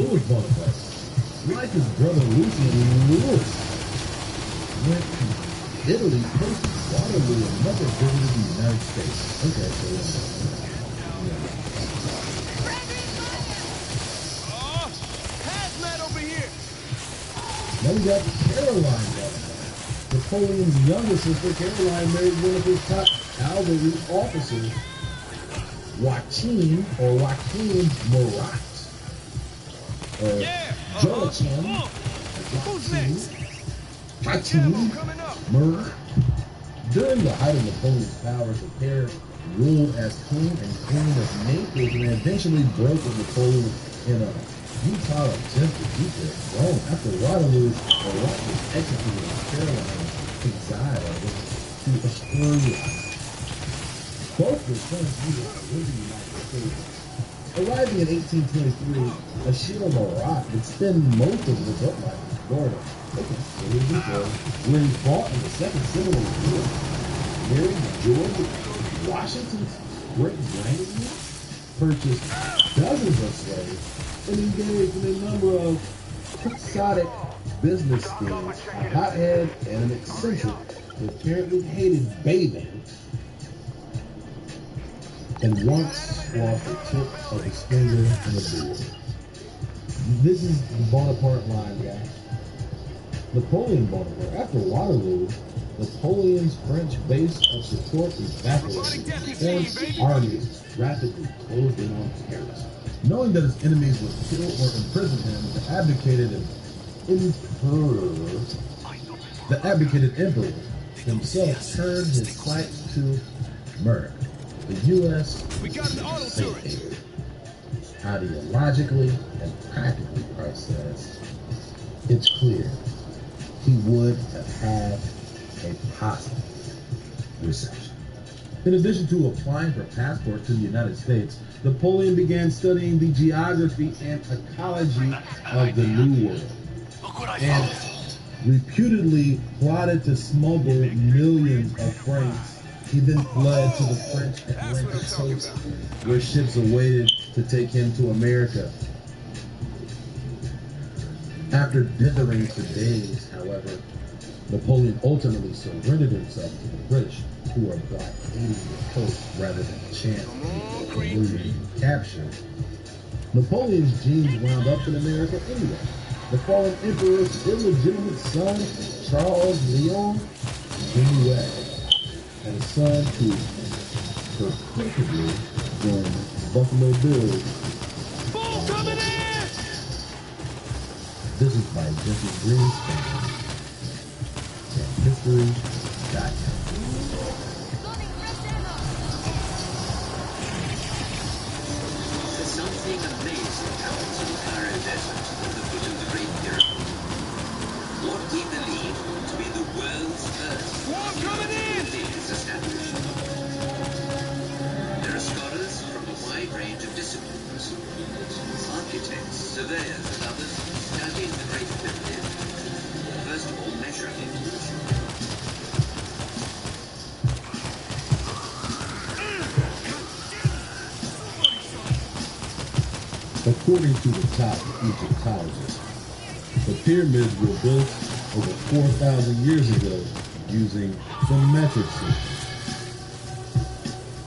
Louis Bonaparte, like his brother Lucian Louis, went to Italy, posted Waterloo, and never visited the United States. Okay, so hazmat over here. now we got Caroline Bonaparte. Napoleon's younger sister, Caroline, married one of his top cavalry officers, Joachim Murat. Joachim. Who's next? Joachim Murat. During the height of Napoleon's powers, the pair ruled as king and queen of Naples and eventually broke with Napoleon in a futile attempt to keep their throne. After Waterloo, Murat was executed and Caroline exiled to Australia. Both were sons of the United States. Arriving in 1823, Achille Murat would spend most of his adult life in Florida. Where he fought in the Second Civil War, married George Washington's great-grandmother, purchased dozens of slaves, and engaged in a number of quixotic business schemes. A hothead and an eccentric who apparently hated bathing, and once lost the tip of his finger in a duel. This is the Bonaparte line, guys. Napoleon Bonaparte. After Waterloo, Napoleon's French base of support evaporated. French armies rapidly closed in on Paris. Knowing that his enemies would kill or imprison him, the abdicated emperor himself turned his sights to America. The U.S. safe ideologically and practically, Price says, it's clear he would have had a positive reception. In addition to applying for passport to the United States, Napoleon began studying the geography and ecology of the New World, and reputedly plotted to smuggle millions of francs. He then fled to the French Atlantic coast, where ships awaited to take him to America. After dithering for days, however, Napoleon ultimately surrendered himself to the British, who were blockading the coast rather than chance eluding capture. Napoleon's genes wound up in America anyway. The fallen emperor's illegitimate son, Charles Leon Demuet, had a son who purportedly joined Buffalo Bills. Bull coming in! This is by Jesse Greenspan and History.com. There's something amazing happens in the Sahara Desert at the foot of the Great Pyramid. What we believe to be the world's first is established. There are scholars from a wide range of disciplines, architects, surveyors, and others studying the Great Pyramid. First of all, measuring it. According to the top Egyptologists, the pyramids were built over 4,000 years ago using the metric system.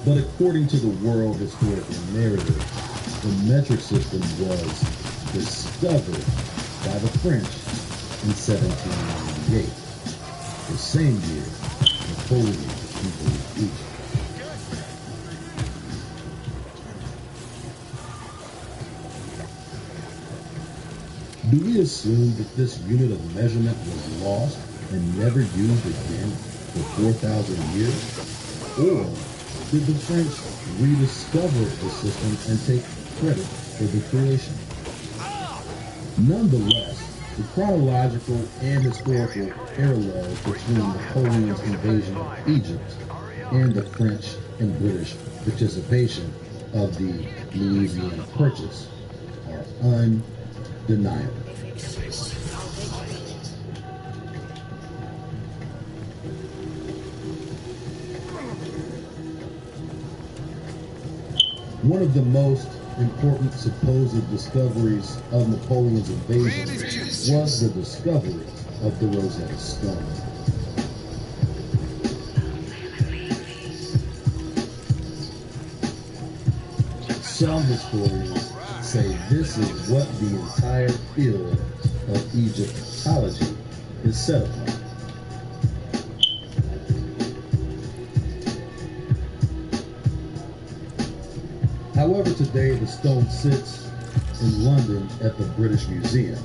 But according to the World Historical Narrative, the metric system was discovered by the French in 1798, the same year Napoleon invaded Egypt. Do we assume that this unit of measurement was lost and never used again for 4,000 years? Or did the French rediscover the system and take credit for the creation? Nonetheless, the chronological and historical parallels between Napoleon's invasion of Egypt and the French and British participation of the Louisiana Purchase are undeniable. One of the most important supposed discoveries of Napoleon's invasion was the discovery of the Rosetta Stone. Some historians say this is what the entire field of Egyptology is set upon. However, today the stone sits in London at the British Museum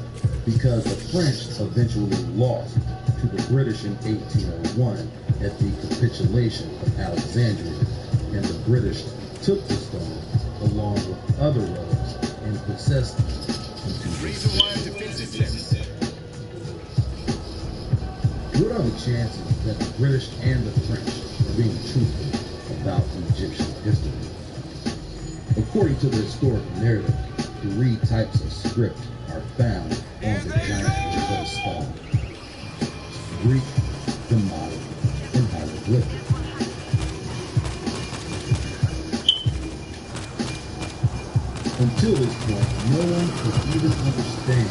because the French eventually lost to the British in 1801 at the capitulation of Alexandria, and the British took the stone along with other relics and possessed them into this city. What are the chances that the British and the French are being truthful about Egyptian history? According to the historical narrative, 3 types of script are found on the giant Rosetta Stone: Greek, Demotic, and hieroglyphic. Until this point, no one could even understand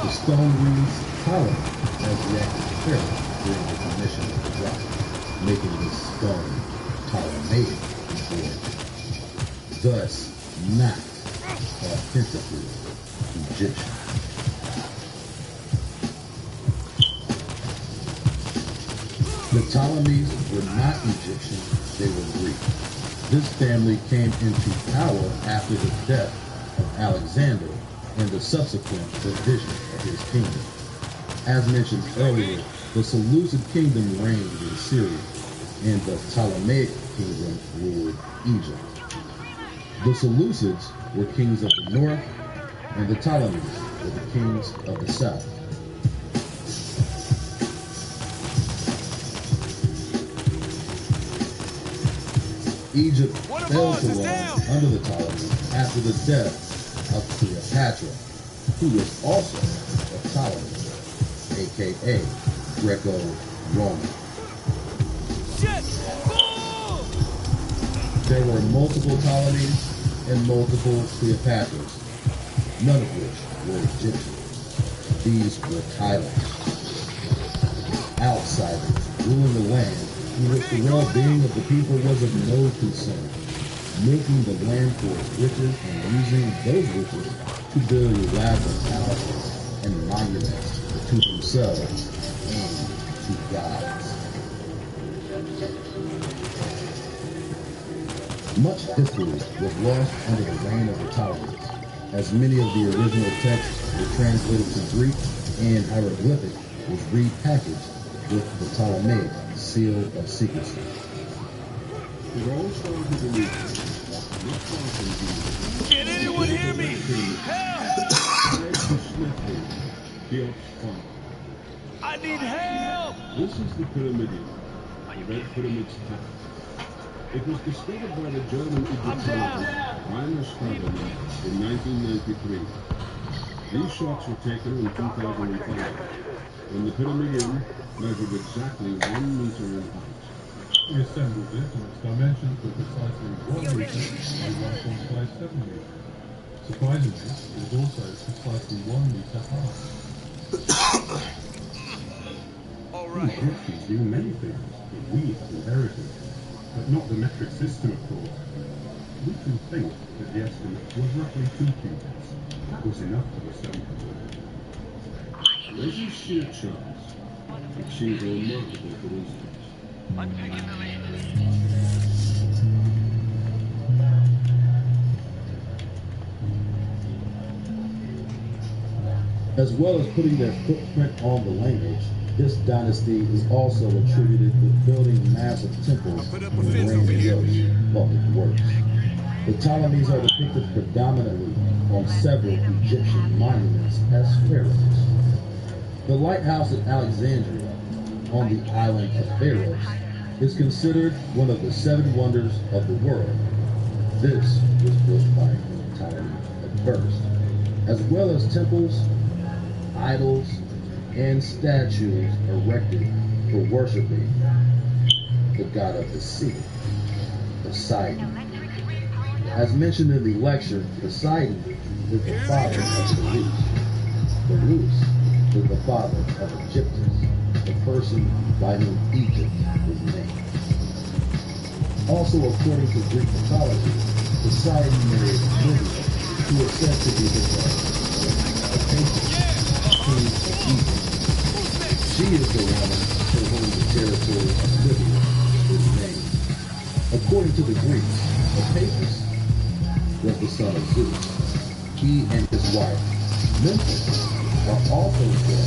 the stone reads Ptolemy as the active pharaoh during the commission of the rock, making this stone Ptolemaic, thus not authentically Egyptian. The Ptolemies were not Egyptian, they were Greek. This family came into power after the death of Alexander and the subsequent division of his kingdom. As mentioned earlier, the Seleucid kingdom reigned in Syria, and the Ptolemaic kingdom ruled Egypt. The Seleucids were kings of the north, and the Ptolemies were the kings of the south. Egypt fell to Rome under the Ptolemies after the death of Cleopatra, who was also a Ptolemy, aka Greco-Roman. There were multiple Ptolemies and multiple Cleopatras, none of which were Egyptian. These were tyrants, outsiders ruling the land in which the well-being of the people was of no concern, milking the land for its riches and using those riches to build elaborate palaces and monuments to themselves and to gods. Much history was lost under the reign of the Ptolemies, as many of the original texts were translated to Greek, and hieroglyphic was repackaged with the Ptolemaic seal of secrecy. It all started with a Can anyone hear me? Help! I need help! This is the Pyramidion, the Red Pyramid's temple. It was discovered by the German Egyptologist Rainer Stadelmann in 1993. These shots were taken in 2005, when the Pyramidion measured exactly 1 meter in height. We assembled it, and its dimensions were precisely 1 meter by 1.57 meters. Surprisingly, it was also precisely 1 meter high. All right. The Egyptians knew many things that we have inherited, but not the metric system, of course. We can think that the estimate was roughly 2 cubits. That was enough for the stone to work. These sheer charts achieve a remarkable coincidence. I'm taking the lead. As well as putting their footprint on the language, this dynasty is also attributed with building massive temples in the grandiose public works. The Ptolemies are depicted predominantly on several Egyptian monuments as pharaohs. The lighthouse at Alexandria, on the island of Pharos, is considered one of the 7 wonders of the world. This was built by Ptolemy at first, as well as temples, idols, and statues erected for worshiping the god of the sea, Poseidon. As mentioned in the lecture, Poseidon is the father of Zeus. Zeus is the father of Egyptus, the person by whom Egypt was named. Also, according to Greek mythology, Poseidon married Libya, who is said to be the daughter of Kalisuccess, queen of Egypt. She is the woman for whom the territory of Libya is named. According to the Greeks, Kalisuccess was the son of Zeus. He and his wife, Memphis, are also said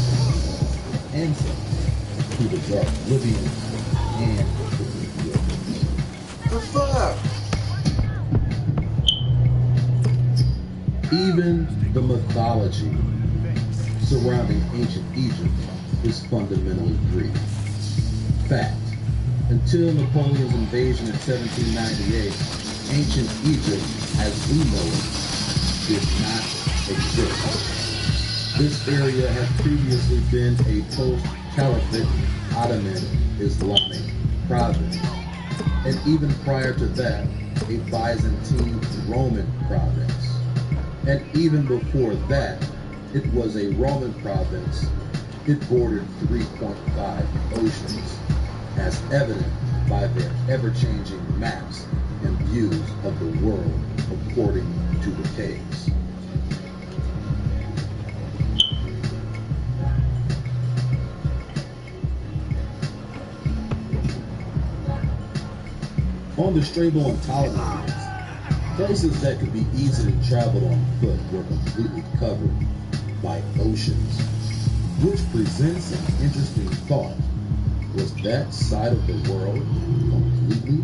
ancestors to the dark Libyans and the Ethiopians. The fuck? Even the mythology surrounding ancient Egypt is fundamentally Greek. Fact, until Napoleon's invasion in 1798, ancient Egypt, as we know it, did not exist. This area had previously been a post-Caliphate Ottoman Islamic province, and even prior to that, a Byzantine Roman province. And even before that, it was a Roman province. It bordered 3.5 oceans, as evident by their ever-changing maps and views of the world according to the caves. On the Strabo and Ptolemy lands, places that could be easily traveled on foot were completely covered by oceans, which presents an interesting thought. Was that side of the world completely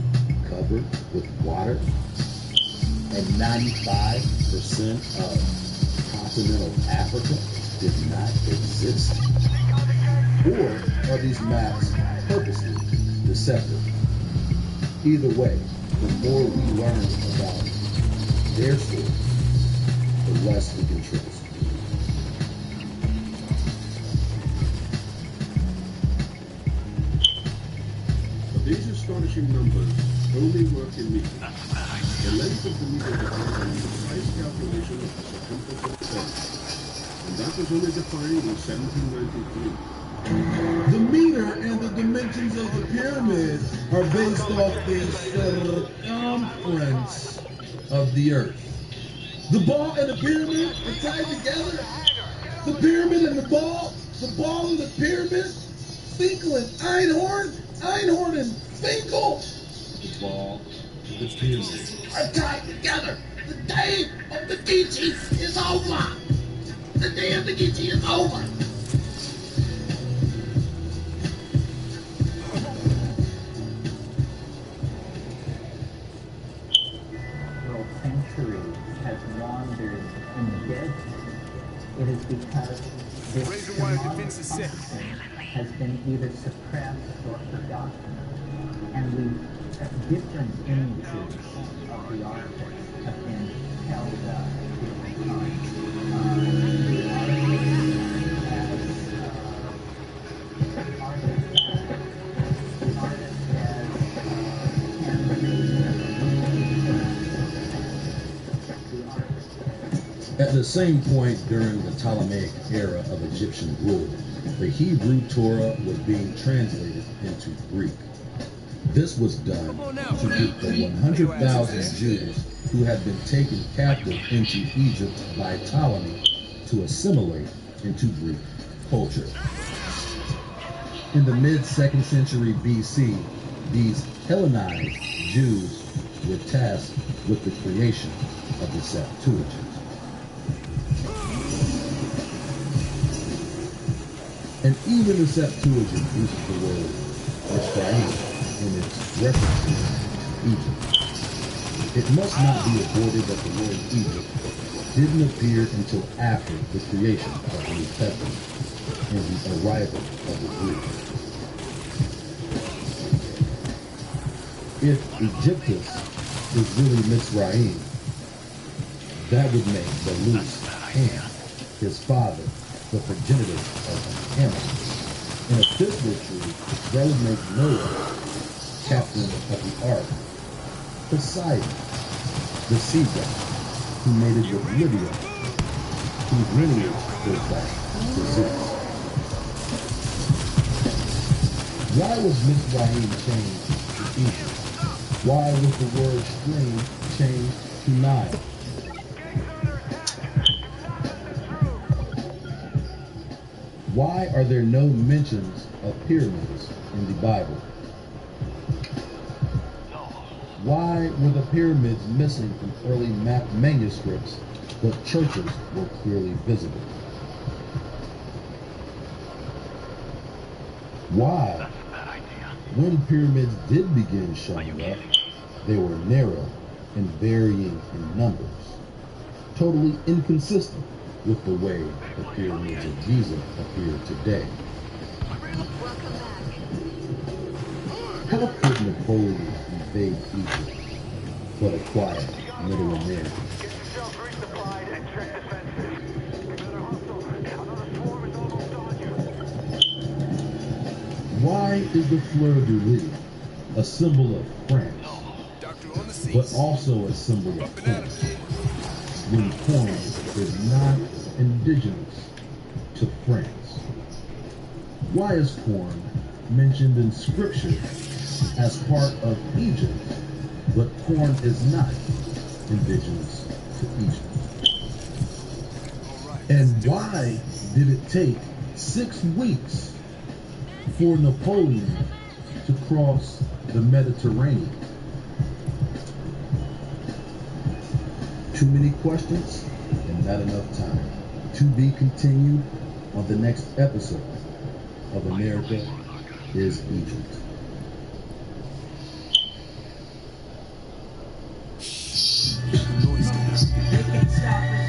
covered with water, and 95% of continental Africa did not exist? Or are these maps purposely deceptive? Either way, the more we learn about their story, the less we can trust. These astonishing numbers only work in meters. The length of the meter depends on the precise calculation of the circumference of the Earth, and that was only defined in 1793. The meter and the dimensions of the pyramid are based off the circumference of the Earth. The ball and the pyramid are tied together. The pyramid and the ball and the pyramid, Finkel and Einhorn and Finkel. The ball and the pyramid are tied together. The day of the Geechee is over. The day of the Geechee is over. Has wandered in the dead. It is because this function has been either suppressed or forgotten, and different images of the artist have been held up to time. The artist has At the same point during the Ptolemaic era of Egyptian rule, the Hebrew Torah was being translated into Greek. This was done to get the 100,000 Jews who had been taken captive into Egypt by Ptolemy to assimilate into Greek culture. In the mid-2nd century BC, these Hellenized Jews were tasked with the creation of the Septuagint. And even the Septuagint uses the word Israel in its references to Egypt. It must not be avoided that the word Egypt didn't appear until after the creation of the New Testament and the arrival of the Greeks. If Egyptus is really Mitzrayim, that would make Belus, Ham, his father, the progenitor of Ham. And if this were true, that would make Noah, captain of the ark, Poseidon, the sea god who mated with Libya, whose lineage goes back to Zeus? Why was Mizraim changed to Egypt? Why was the word stream changed to Nile? Why are there no mentions of pyramids in the Bible? Why were the pyramids missing from early manuscripts, but churches were clearly visible? Why, when pyramids did begin showing up, they were narrow and varying in numbers, totally inconsistent with the way the pyramids of Giza appear today. How could Napoleon invade Egypt but acquire Middle America? Why is the fleur-de-lis a symbol of France, but also a symbol of corn, when corn is not indigenous to France? Why is corn mentioned in Scripture as part of Egypt, but corn is not indigenous to Egypt? And why did it take 6 weeks for Napoleon to cross the Mediterranean? Too many questions and not enough time. To be continued on the next episode of America is Egypt. They can't stop us.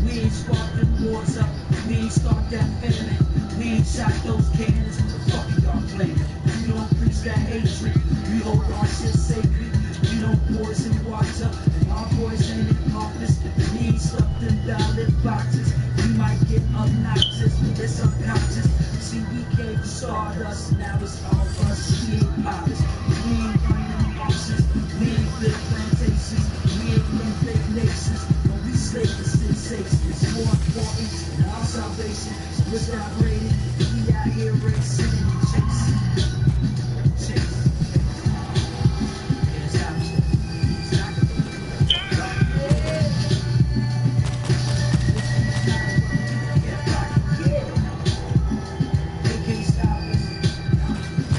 We ain't sparked them wars up. We ain't start that famine. We ain't shot those cannons. What the fuck y'all playing? We don't preach that hatred. We hold our shit sacred. We don't poison water. And our boys ain't in office. We ain't stuffed them ballot boxes. We might get obnoxious, but it's unconscious. See, we came to start us. Now it's all us. We ain't polished. We ain't running offices. We ain't built plantations. We ain't been big nations. But we slave the sensations. It's more important than our salvation. So we're celebrating. We out here racing and chasing. Chasing. It's happening. It's happening. They can't stop us. They can't stop us.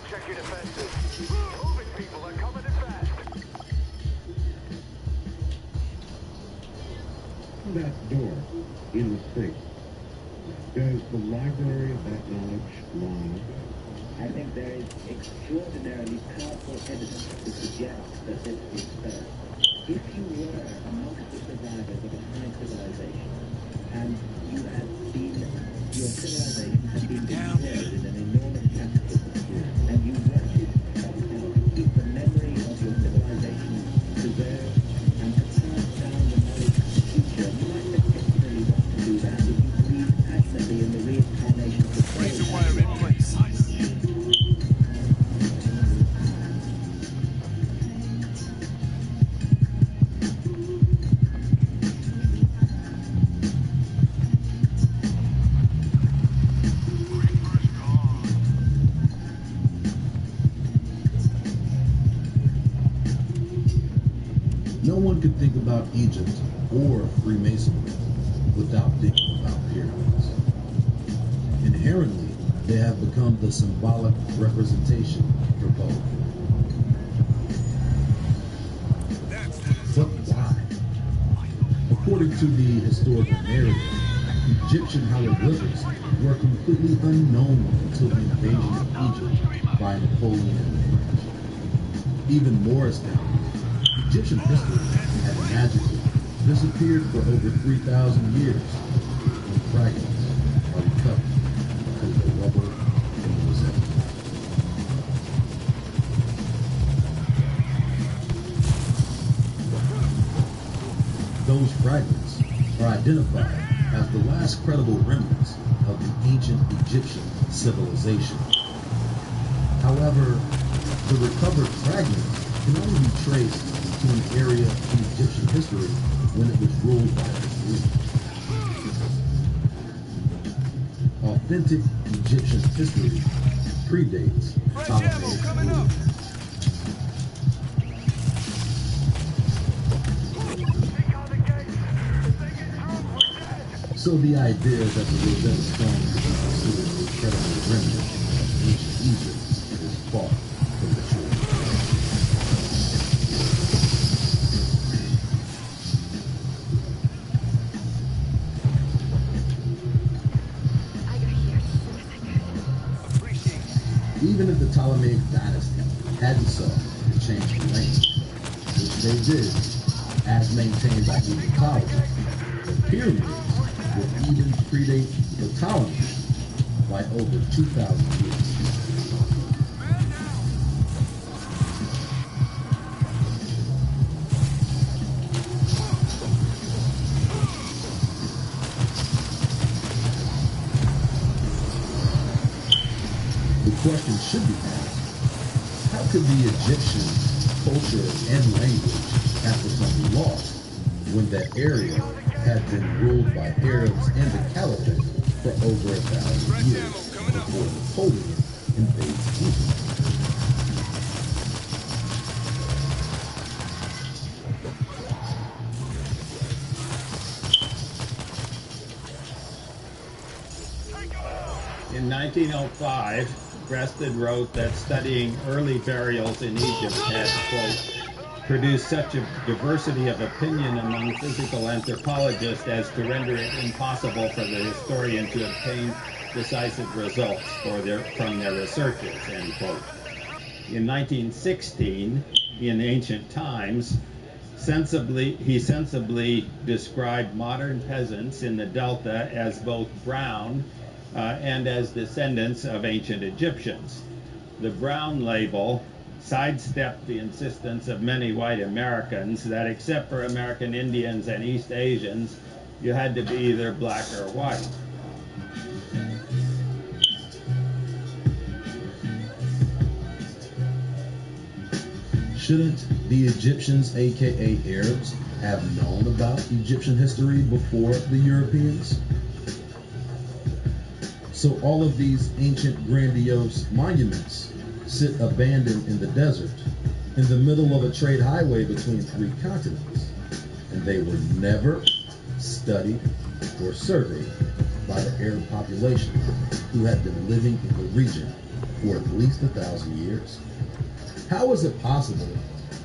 Check your defenses. Move it, people. They're coming in fast. That door in the safe. Does the library of that knowledge lie? I think there is extraordinarily powerful evidence to suggest that this is so. If you were amongst the survivors of a high civilization, and you had seen your civilization had been destroyed in an enormous cataclysm, and you worship and keep the memory of your civilization preserved and to pass down the knowledge of the future. You might particularly want to do that if you believe tacitly in the reincarnation of the soul. Razor wire in place. No one could think about Egypt or Freemasonry without thinking about pyramids. Inherently, they have become the symbolic representation for both. But why? According to the historical narrative, Egyptian hieroglyphics were completely unknown until the invasion of Egypt by Napoleon and the French. Even more astounding, Egyptian history had magically disappeared for over 3,000 years when fragments are recovered from the rubble in the Rosetta. Those fragments are identified as the last credible remnants of the ancient Egyptian civilization. However, the recovered fragments can only be traced to an area in Egyptian history when it was ruled by the Greeks. Authentic Egyptian history predates Ptolemaic rule. So the idea that the Rosetta Stone could be considered an incredible remnant of ancient Egypt is far from the truth. Even if the Ptolemaic dynasty hadn't sought to change the language, which they did, as maintained by Egyptologists, the pyramids would even predate the Ptolemies by over 2,000 years. The question should be asked, how could the Egyptian culture and language have become lost when that area had been ruled by Arabs and the Caliphate for over 1,000 years before Napoleon invades Egypt? In 1905, Breasted wrote that studying early burials in Egypt had, quote, produced such a diversity of opinion among physical anthropologists as to render it impossible for the historian to obtain decisive results from their researches, end quote. In 1916, in Ancient Times, he sensibly described modern peasants in the Delta as both brown and as descendants of ancient Egyptians. The brown label sidestepped the insistence of many white Americans that except for American Indians and East Asians, you had to be either black or white. Shouldn't the Egyptians, aka Arabs, have known about Egyptian history before the Europeans? So all of these ancient grandiose monuments sit abandoned in the desert in the middle of a trade highway between 3 continents, and they were never studied or surveyed by the Arab population who had been living in the region for at least 1,000 years. How is it possible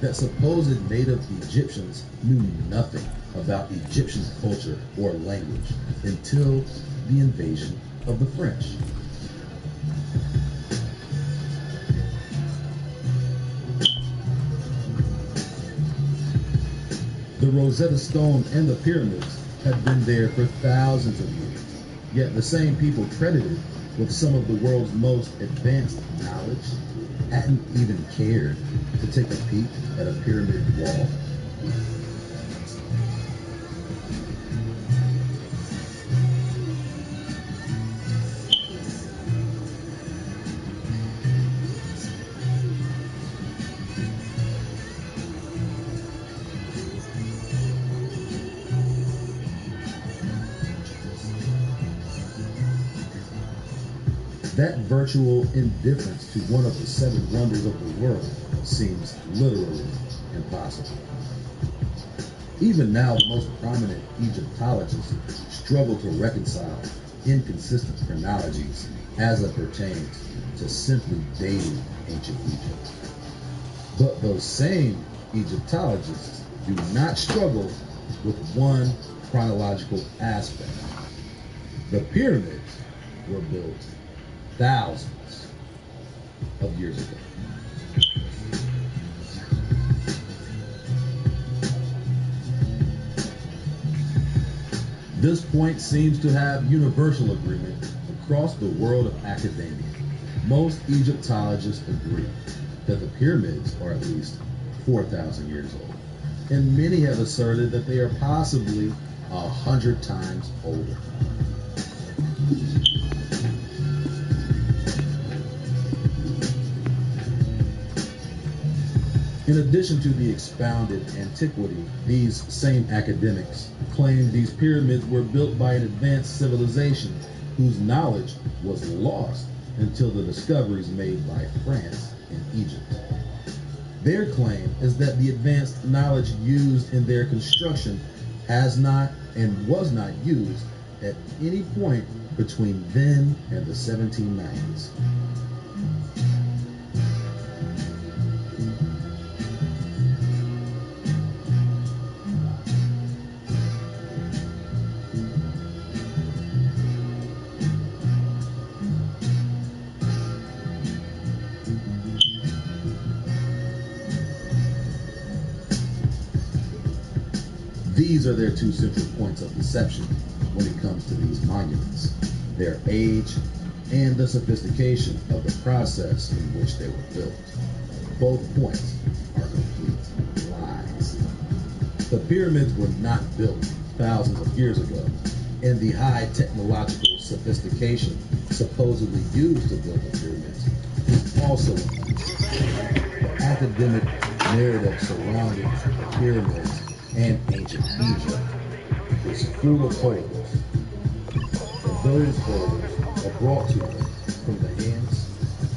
that supposed native Egyptians knew nothing about Egyptian culture or language until the invasion of the French? The Rosetta Stone and the pyramids had been there for thousands of years, yet the same people credited with some of the world's most advanced knowledge, hadn't even cared to take a peek at a pyramid wall. That virtual indifference to one of the seven wonders of the world seems literally impossible. Even now, the most prominent Egyptologists struggle to reconcile inconsistent chronologies as it pertains to simply dating ancient Egypt. But those same Egyptologists do not struggle with one chronological aspect. The pyramids were built thousands of years ago. This point seems to have universal agreement across the world of academia. Most Egyptologists agree that the pyramids are at least 4,000 years old, and many have asserted that they are possibly 100 times older. In addition to the expounded antiquity, these same academics claim these pyramids were built by an advanced civilization whose knowledge was lost until the discoveries made by France and Egypt. Their claim is that the advanced knowledge used in their construction has not and was not used at any point between then and the 1790s. These are their two central points of deception when it comes to these monuments: their age and the sophistication of the process in which they were built. Both points are complete lies. The pyramids were not built thousands of years ago, and the high technological sophistication supposedly used to build the pyramids is also a lie. The academic narrative surrounding the pyramids and ancient Egypt is full of holes, and those holes are brought to them from the hands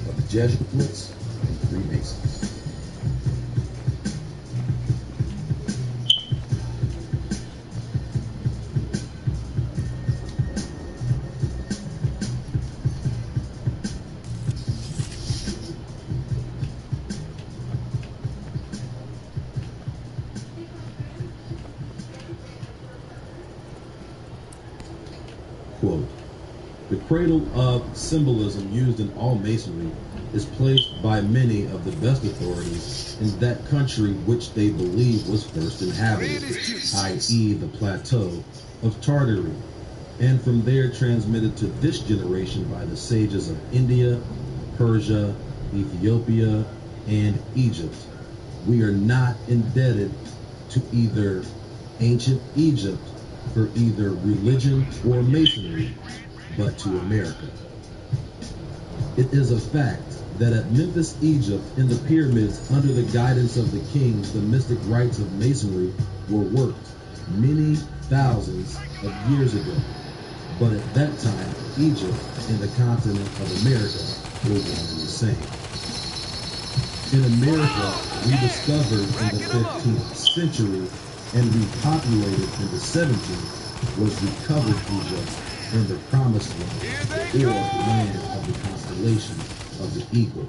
of Jesuits and Freemasons. Quote, "The cradle of symbolism used in all masonry is placed by many of the best authorities in that country which they believe was first inhabited, i.e. the plateau of Tartary, and from there transmitted to this generation by the sages of India, Persia, Ethiopia, and Egypt. We are not indebted to either ancient Egypt for either religion or masonry, but to America. It is a fact that at Memphis, Egypt, in the pyramids, under the guidance of the kings, the mystic rites of masonry were worked many thousands of years ago. But at that time, Egypt and the continent of America were one and the same. In America, we discovered in the 15th century and repopulated in the 17th was recovered Egypt and the promised land, or the land of the constellation of the eagle.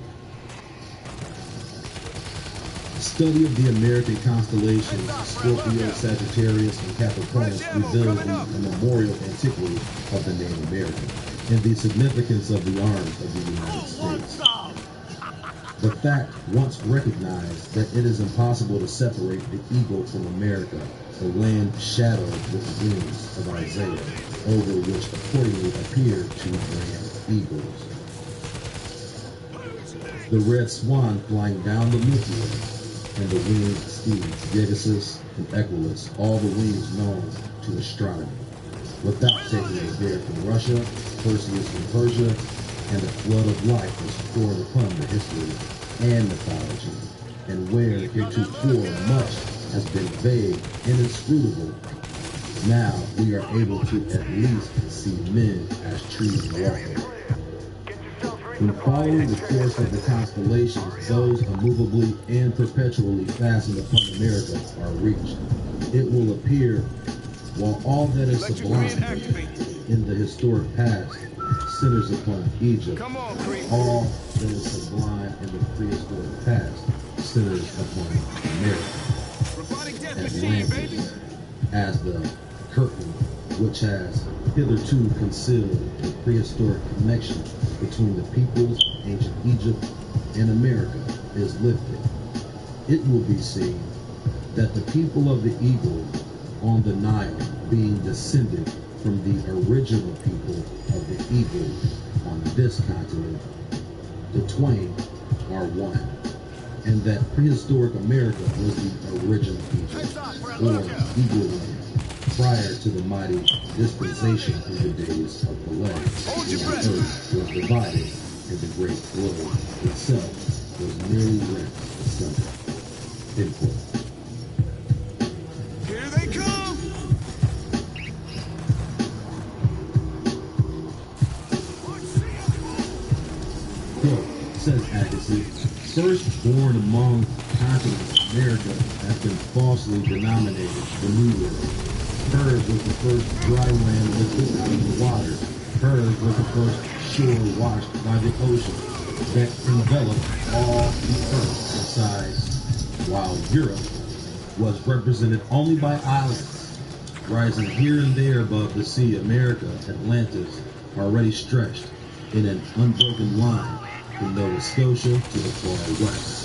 The study of the American constellations, Scorpio, Sagittarius, and Capricornus, reveals the memorial antiquity of the name America and the significance of the arms of the United States. The fact once recognized that it is impossible to separate the eagle from America, the land shadowed with the wings of Isaiah, over which accordingly appeared to brand eagles. The red swan flying down the Milky Way, and the winged steeds, Pegasus and Equus, all the wings known to astronomy. Without taking a bear from Russia, Perseus from Persia, and the flood of life was poured upon the history and mythology, and where heretofore much has been vague and inscrutable, now we are able to at least see men as trees walking. When following the course of the constellations, those immovably and perpetually fastened upon America are reached. It will appear, while all that is sublime in the historic past centers upon Egypt, all that is sublime in the prehistoric past centers upon America. Atlantis, as the curtain which has hitherto concealed the prehistoric connection between the peoples of ancient Egypt and America, is lifted. It will be seen that the people of the eagle on the Nile, being descended from the original people of the eagle on this continent, the twain are one, and that prehistoric America was the original Egypt, or eagle land, prior to the mighty dispensation in the days of Pelé, when the earth was divided and the great globe itself was nearly rent asunder. End quote. Here they come! Quote, says Agassiz, first born among continents, America has been falsely denominated the New World. Hers was the first dry land lifted out of the water. Hers was the first shore washed by the ocean that enveloped all the earth besides, while Europe was represented only by islands. Rising here and there above the sea, America, Atlantis, already stretched in an unbroken line from Nova Scotia to the far west.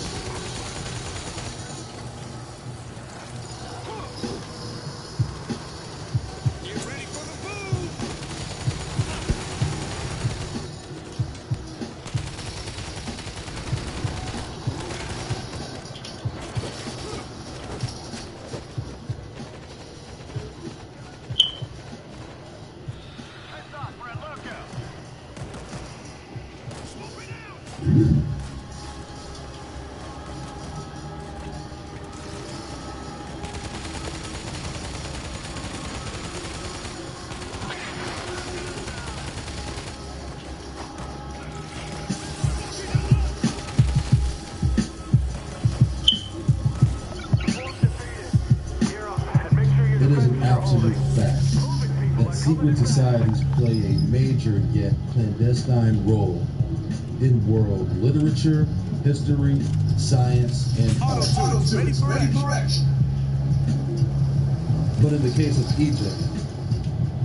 It is an absolute fact that secret societies play a major yet clandestine role in world literature, history, science, and art. But in the case of Egypt,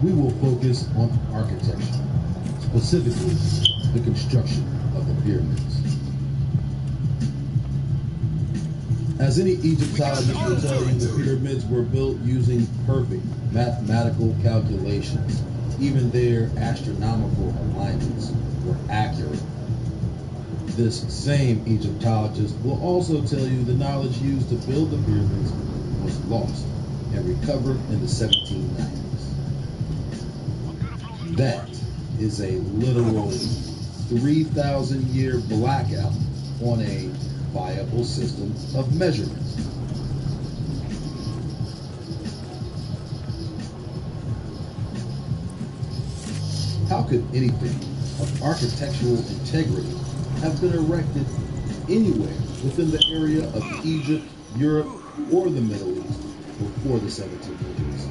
we will focus on architecture, specifically the construction of the pyramids. As any Egyptologist will tell you, the pyramids were built using perfect mathematical calculations. Even their astronomical alignments were accurate. This same Egyptologist will also tell you the knowledge used to build the pyramids was lost and recovered in the 1790s. That is a literal 3,000-year blackout on a viable system of measurements. How could anything of architectural integrity have been erected anywhere within the area of Egypt, Europe, or the Middle East before the 1700s?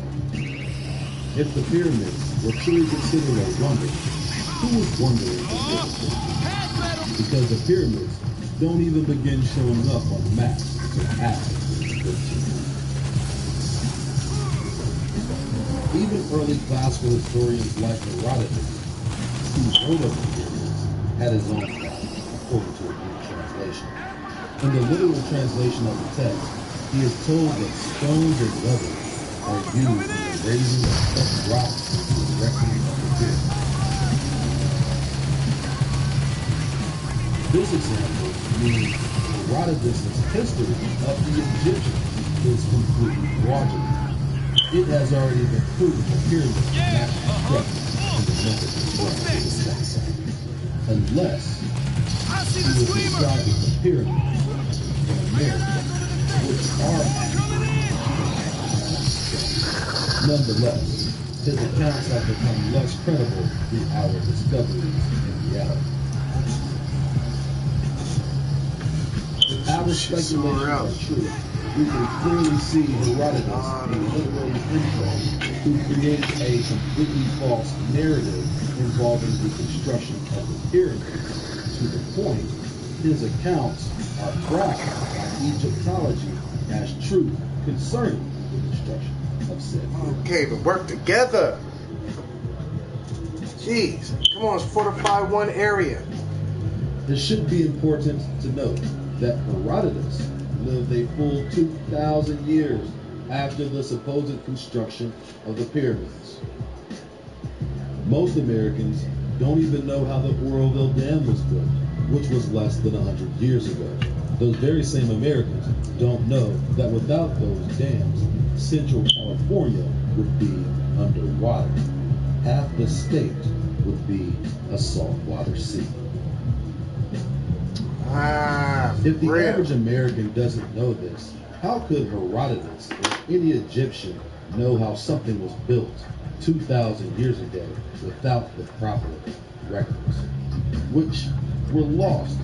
If the pyramids were truly considered a wonder, who was wondering specifically? Because the pyramids don't even begin showing up on maps until after the 1500s. Even early classical historians like Herodotus, who wrote of the pyramids, had his own thought, according to a Greek translation. In the literal translation of the text, he is told that stones and leather are used in the raising of such rocks into the erection of the pyramid. This example means Herodotus' history of the Egyptians is completely fraudulent. It has already been proven the pyramids were not constructed in the method described, unless he was describing the pyramids in America, which are actually. Nonetheless, his accounts have become less credible through our discoveries in reality. If our speculations are true, we can clearly see Herodotus, a literary imprint, who created a completely false narrative involving the construction of the pyramids. To the point, his accounts are bracketed by Egyptology as truth concerning the construction of said pyramids. Okay, but work together. Jeez, come on, let's fortify one area. It should be important to note that Herodotus lived a full 2,000 years after the supposed construction of the pyramids. Most Americans don't even know how the Oroville Dam was built, which was less than 100 years ago. Those very same Americans don't know that without those dams, Central California would be underwater. Half the state would be a saltwater sea. If the average American doesn't know this, how could Herodotus or any Egyptian know how something was built 2,000 years ago without the proper records, which were lost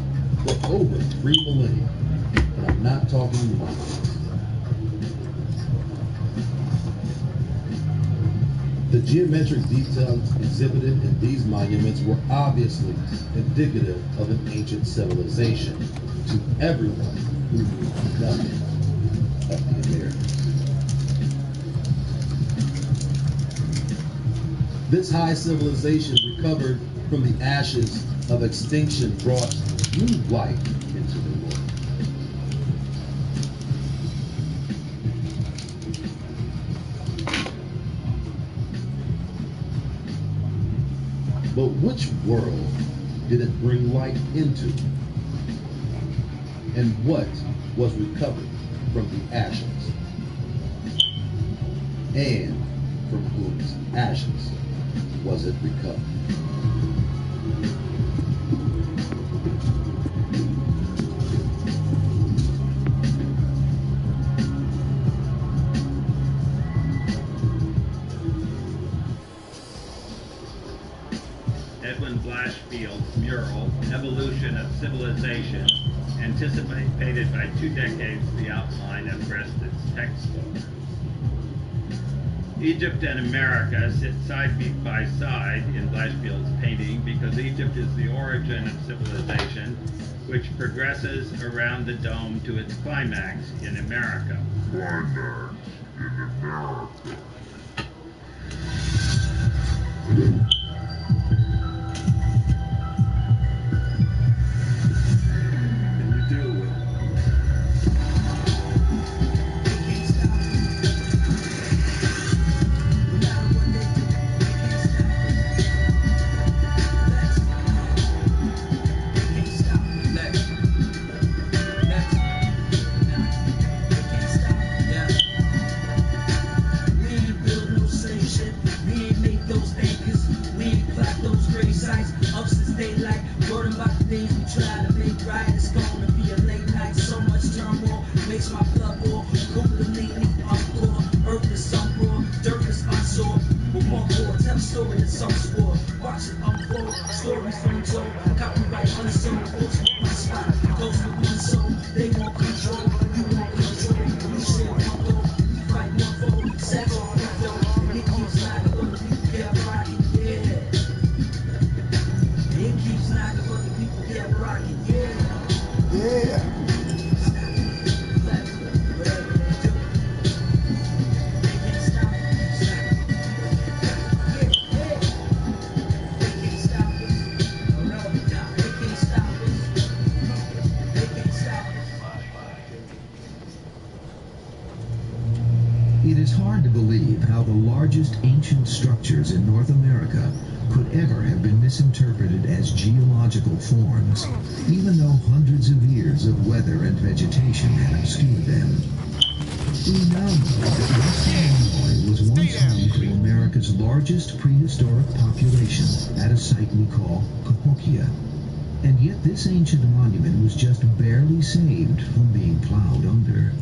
for over 3 millennia? And I'm not talking months. The geometric details exhibited in these monuments were obviously indicative of an ancient civilization to everyone who knew nothing of the Americans. This high civilization recovered from the ashes of extinction brought new life into the world. But which world did it bring life into? And what was recovered from the ashes? And from whose ashes was it recovered? Blashfield's mural, Evolution of Civilization, anticipated by 2 decades the outline of Breasted's textbook. Egypt and America sit side by side in Blashfield's painting because Egypt is the origin of civilization, which progresses around the dome to its climax in America. It is hard to believe how the largest ancient structures in North America could ever have been misinterpreted as geological forms, even though hundreds of years of weather and vegetation had obscured them. We now know that Western Illinois was once home to America's largest prehistoric population at a site we call Cahokia. And yet this ancient monument was just barely saved from being plowed under.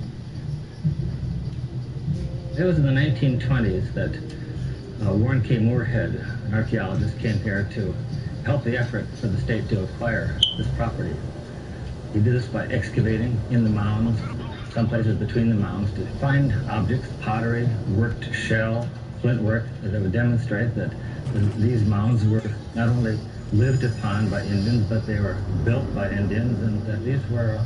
It was in the 1920s that Warren K. Moorhead, an archaeologist, came here to help the effort for the state to acquire this property. He did this by excavating in the mounds, some places between the mounds, to find objects, pottery, worked shell, flint work, that would demonstrate that these mounds were not only lived upon by Indians, but they were built by Indians, and that these were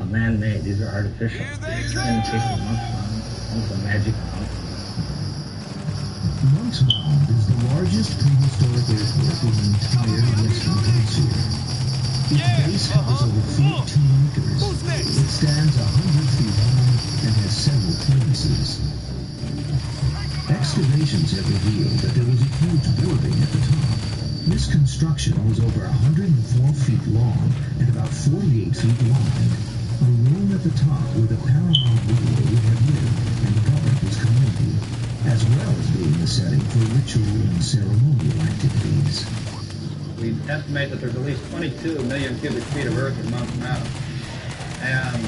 man-made, these were artificial. In the case of Monk's Mound, it was a magic mound. Monk's Mound is the largest prehistoric earthwork in the entire Western Hemisphere. Its base covers over 14 acres. It stands 100 feet high and has several cornices. Excavations have revealed that there was a huge building at the top. This construction was over 104 feet long and about 48 feet wide. A room at the top where the paramount ruler would have lived and governed his community, as well as being the setting for ritual and ceremonial activities. We estimate that there's at least 22 million cubic feet of earth in Monk's Mound. And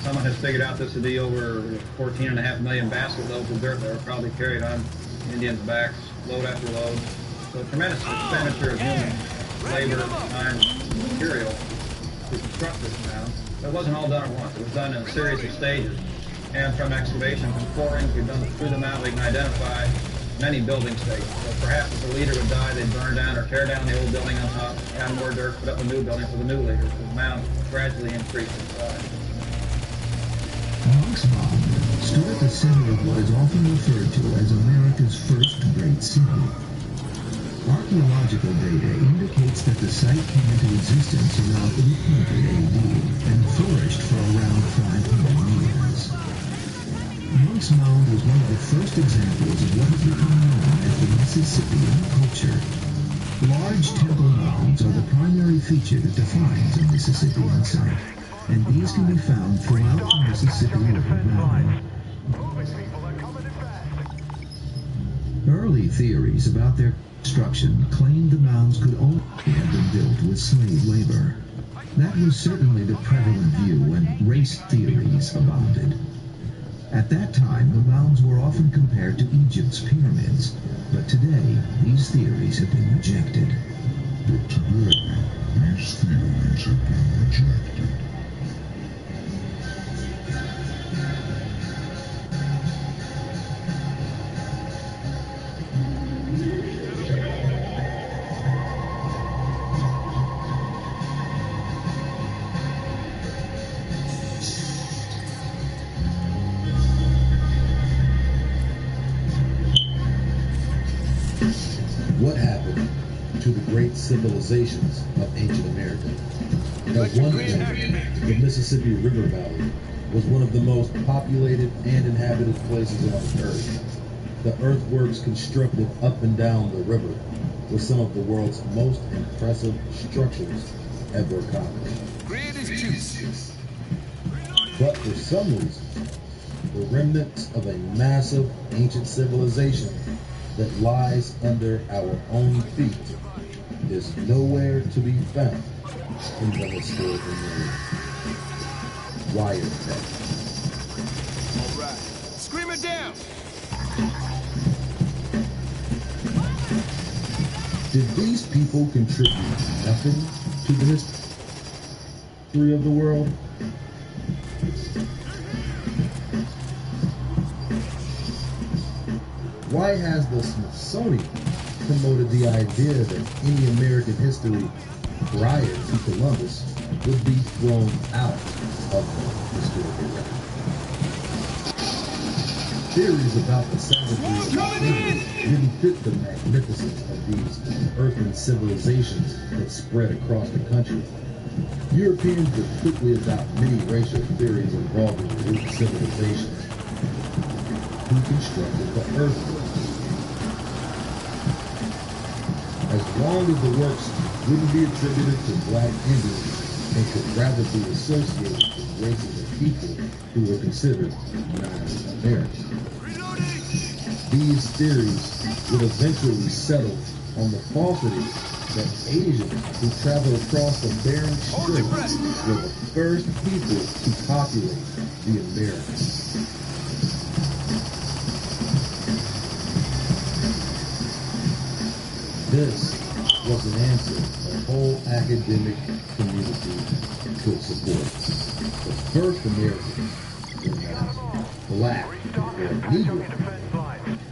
someone has figured out this to be over 14.5 million basket loads of dirt that were probably carried on Indians' backs, load after load. So a tremendous expenditure of human labor, time, material to construct this mound. But it wasn't all done at once. It was done in a series of stages. And from excavations and forings we've done through the mound, we can identify many building stages. So perhaps if the leader would die, they'd burn down or tear down the old building on top, add more dirt, put up a new building for the new leader. So the mound gradually increased in size. Monk's Mound stood at the center of what is often referred to as America's first great city. Archaeological data indicates that the site came into existence around 800 AD and flourished for around 500 years. Monk's Mound was one of the first examples of what has become known as the Mississippian culture. Large temple mounds are the primary feature that defines a Mississippian site, and these can be found throughout the Mississippi River Valley. Early theories about their construction claimed the mounds could only have been built with slave labor. That was certainly the prevalent view, and race theories abounded. At that time, the mounds were often compared to Egypt's pyramids, but today, these theories have been rejected. But today, these theories have been rejected. What happened to the great civilizations of ancient America? At one point, the Mississippi River Valley was one of the most populated and inhabited places on Earth. The earthworks constructed up and down the river were some of the world's most impressive structures ever accomplished. But for some reason, the remnants of a massive ancient civilization that lies under our own feet is nowhere to be found in the historical narrative. Why is that? All right, scream it down. Did these people contribute nothing to the history of the world? Why has the Smithsonian promoted the idea that any American history prior to Columbus would be thrown out of the historical record? Theories about the savagery of the didn't fit the magnificence of these earthen civilizations that spread across the country. Europeans would quickly adopt many racial theories involving the root civilizations. who constructed the earthwork. As long as the works wouldn't be attributed to black Indians and could rather be associated with races of people who were considered non-American. These theories would eventually settle on the falsity that Asians who traveled across the Bering Strait were the first people to populate the Americas. This was an answer the whole academic community could support. The first Americans were not black or Negro.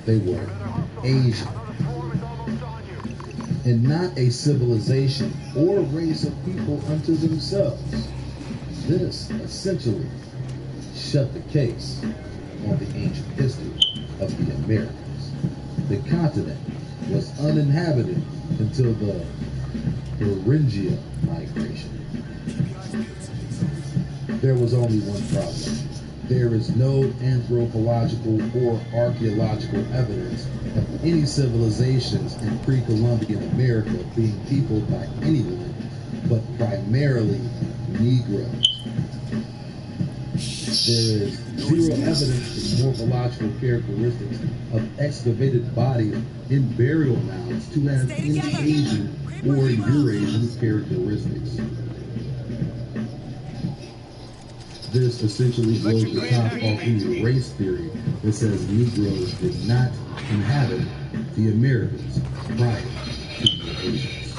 They were Asian. And not a civilization or race of people unto themselves. This essentially shut the case on the ancient history of the Americas. The continent was uninhabited until the Beringia migration. There was only one problem. There is no anthropological or archaeological evidence of any civilizations in pre-Columbian America being peopled by anyone but primarily Negroes. There is zero evidence of morphological characteristics of excavated bodies in burial mounds to have any Asian or Eurasian characteristics. This essentially blows the top off any race theory that says Negroes did not inhabit the Americas prior to the Asians.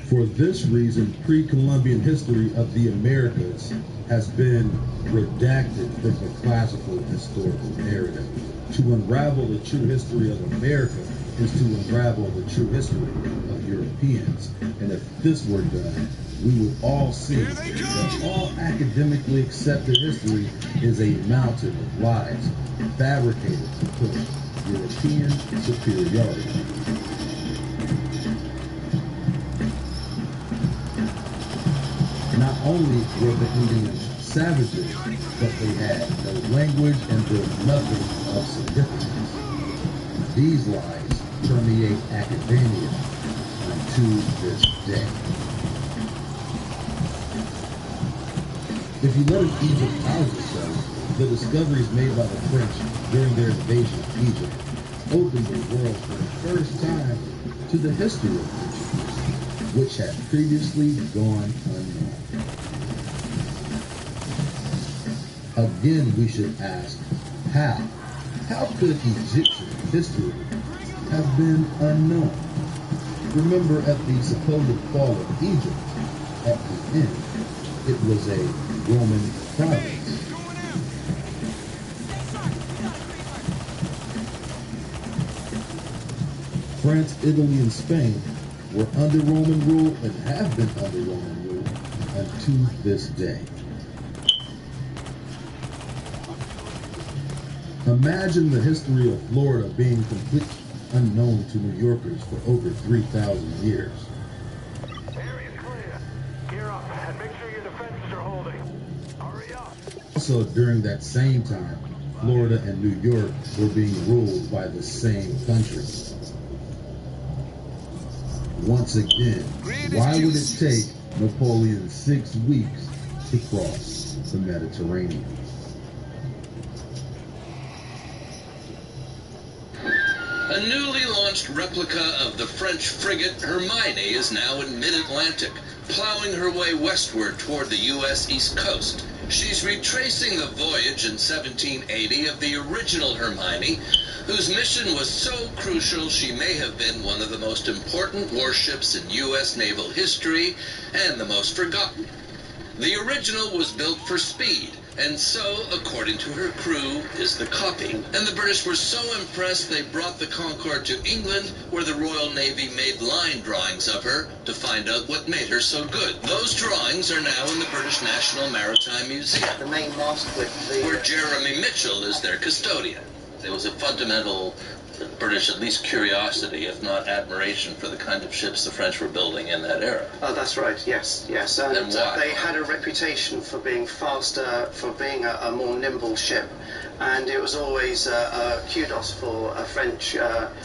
For this reason, pre-Columbian history of the Americas has been redacted from the classical historical narrative. To unravel the true history of America is to unravel the true history of Europeans. And if this were done, we would all see that all academically accepted history is a mountain of lies fabricated to push European superiority. Not only were the Indians savages, but they had no language and built nothing of significance. These lies permeate academia unto this day. If you let an Egypt out of itself, the discoveries made by the French during their invasion of Egypt opened the world for the first time to the history of Egypt, which had previously gone unknown. Again, we should ask, how? How could Egyptian history have been unknown? Remember, at the supposed fall of Egypt, at the end, it was a Roman province. France, Italy, and Spain were under Roman rule and have been under Roman rule unto this day. Imagine the history of Florida being completely unknown to New Yorkers for over 3,000 years. Area's clear. Gear up and make sure your defenses are holding. Hurry up. Also, during that same time, Florida and New York were being ruled by the same country. Once again, why would it take Napoleon 6 weeks to cross the Mediterranean? A newly launched replica of the French frigate Hermione is now in mid-Atlantic, plowing her way westward toward the U.S. East Coast. She's retracing the voyage in 1780 of the original Hermione, whose mission was so crucial she may have been one of the most important warships in U.S. naval history and the most forgotten. The original was built for speed, and so, according to her crew, is the copy. And the British were so impressed they brought the Concorde to England, where the Royal Navy made line drawings of her to find out what made her so good. Those drawings are now in the British National Maritime Museum, The main mosque with the... where Jeremy Mitchell is their custodian. There was a fundamental British, at least curiosity, if not admiration, for the kind of ships the French were building in that era. Oh, that's right, yes. And why? They had a reputation for being faster, for being a more nimble ship. And it was always kudos for a French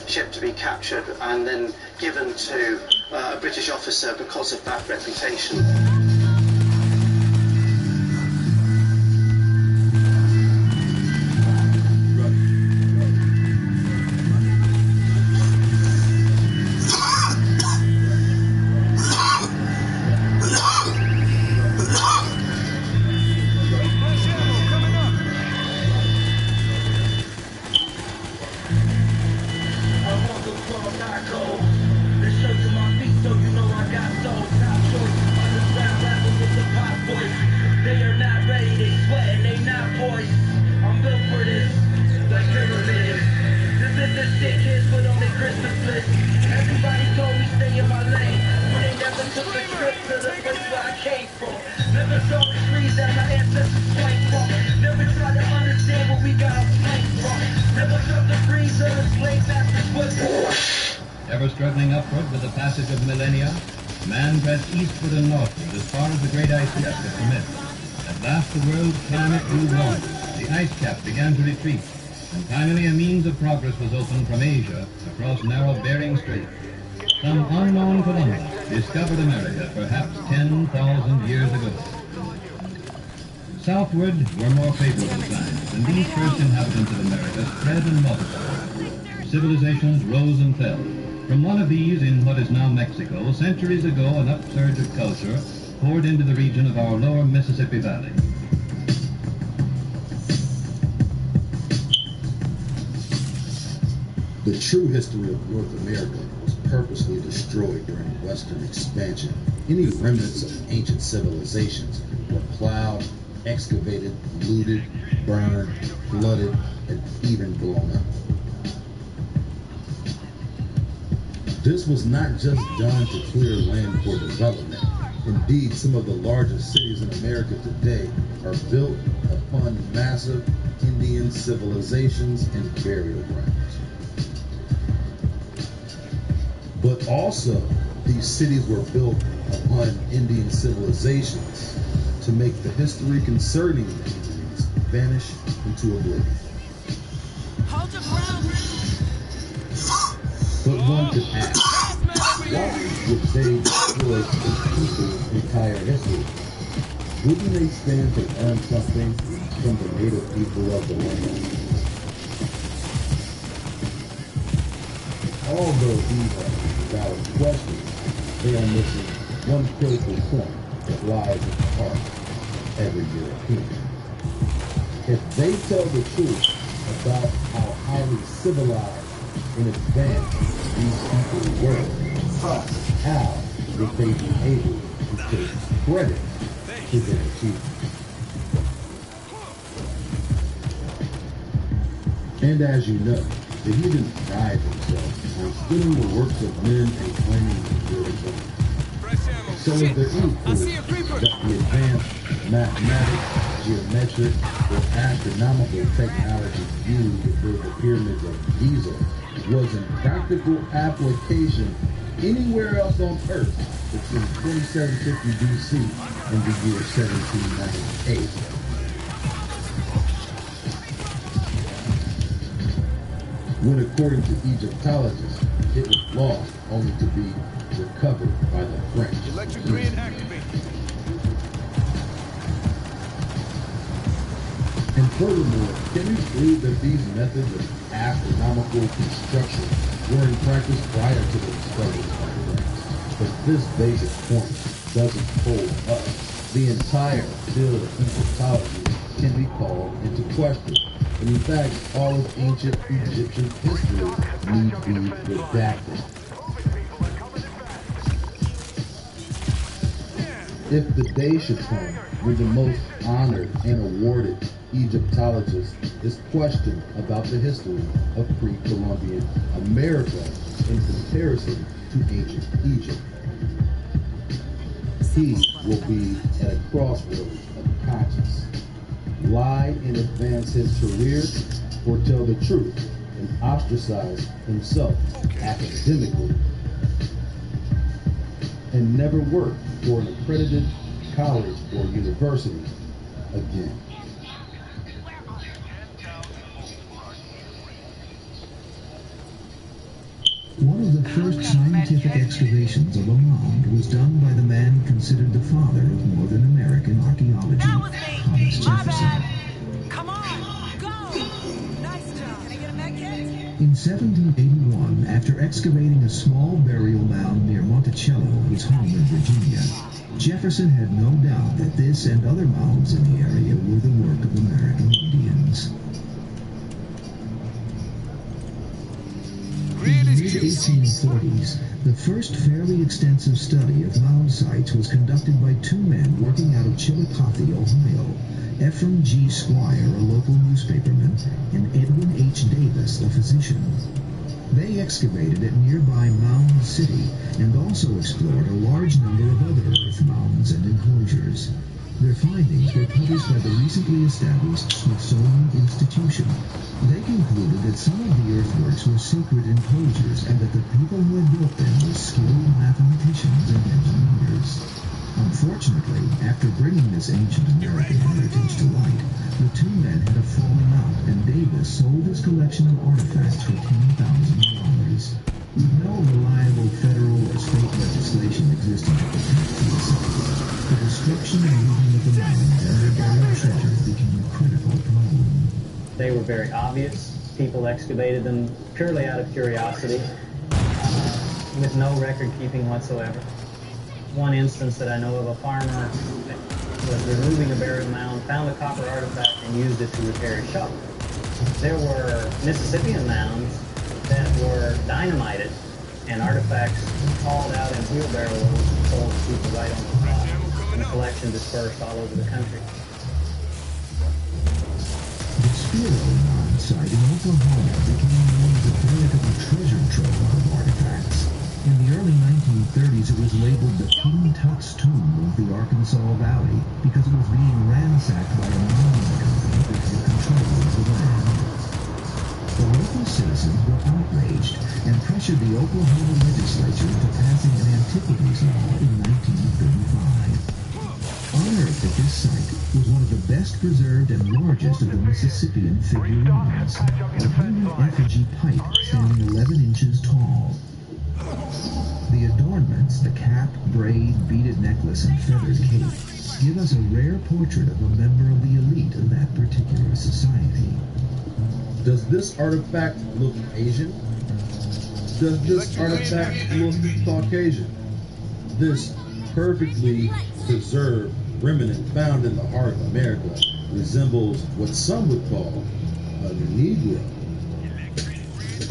ship to be captured and then given to a British officer because of that reputation. Ever struggling upward with the passage of millennia, man pressed eastward and northward as far as the great ice cap could permit. At last the world's climate grew warm, the ice cap began to retreat, and finally a means of progress was opened from Asia across narrow Bering Strait. Some unknown Columbus discovered America perhaps 10,000 years ago. Southward were more favorable times, and these first inhabitants of America spread and multiplied. Civilizations rose and fell. From one of these, in what is now Mexico, centuries ago an upsurge of culture poured into the region of our lower Mississippi Valley. The true history of North America was purposely destroyed during Western expansion. Any remnants of ancient civilizations were plowed, excavated, looted, burned, flooded, and even blown up. This was not just done to clear land for development. Indeed, some of the largest cities in America today are built upon massive Indian civilizations and burial grounds. But also, these cities were built upon Indian civilizations to make the history concerning the Indians vanish into oblivion. Hold your ground. But one could ask, why would they destroy a people's entire history? Wouldn't they stand to learn something from the native people of the land? Although these are valid questions, they are missing one critical point that lies at the heart of every European. If they tell the truth about how highly civilized and advanced these people were, how would they be able to take credit to their achievements? And as you know, the heathen pride themselves on stealing the works of men and claiming to do them. So is there any proof that the advanced mathematics, geometric, or astronomical technology used to build the pyramids of Giza was in practical application anywhere else on Earth between 2750 BC and the year 1798? When, according to Egyptologists, it was lost only to be recovered by the French. Electric grid activate. And furthermore, can we prove that these methods of astronomical construction were in practice prior to the discovery by the French? But this basic point doesn't hold up. The entire field of Egyptology can be called into question. And in fact, all of ancient Egyptian history need be redacted. If the day should come when the most honored and awarded Egyptologist is questioned about the history of pre-Columbian America in comparison to ancient Egypt, he will be at a crossroads of conscience. Lie and advance his career, or tell the truth and ostracized himself academically, and never worked for an accredited college or university again. One of the first scientific excavations of a mound was done by the man considered the father of Northern American archaeology, Thomas Jefferson. Come on, go! Nice job. Can I get a med kit? In 1781, after excavating a small burial mound near Monticello, his home in Virginia, Jefferson had no doubt that this and other mounds in the area were the work of American Indians. In the mid-1840s, the first fairly extensive study of mound sites was conducted by two men working out of Chillicothe, Ohio, Ephraim G. Squire, a local newspaperman, and Edwin H. Davis, a physician. They excavated at nearby Mound City and also explored a large number of other earth mounds and enclosures. Their findings were published by the recently established Smithsonian Institution. They concluded that some of the earthworks were sacred enclosures and that the people who had built them were skilled mathematicians and engineers. Unfortunately, after bringing this ancient American heritage to light, the two men had a falling out, and Davis sold his collection of artifacts for $10,000. No reliable federal or state legislation existed to protect these sites. The destruction and looting of the mounds and their buried treasures became a critical problem. They were very obvious. People excavated them purely out of curiosity, with no record keeping whatsoever. One instance that I know of, a farmer was removing a burial mound, found a copper artifact, and used it to repair his shovel. There were Mississippian mounds that were dynamited and artifacts hauled out in wheelbarrow loads and sold to people right on the spot, and the collection dispersed all over the country. The Spiro Mound site in Oklahoma became known as a veritable treasure trove of artifacts. In the early 1930s, it was labeled the King Tut's Tomb of the Arkansas Valley because it was being ransacked by a mining company that had control of the land. The local citizens were outraged and pressured the Oklahoma legislature into passing an antiquities law in 1935. Unearthed at this site was one of the best preserved and largest of the Mississippian figurines, a human effigy pipe standing 11 inches tall. The adornments, the cap, braid, beaded necklace, and feathered cape, give us a rare portrait of a member of the elite of that particular society. Does this artifact look Asian? Does this artifact look Caucasian? This perfectly preserved remnant found in the heart of America resembles what some would call a Negro.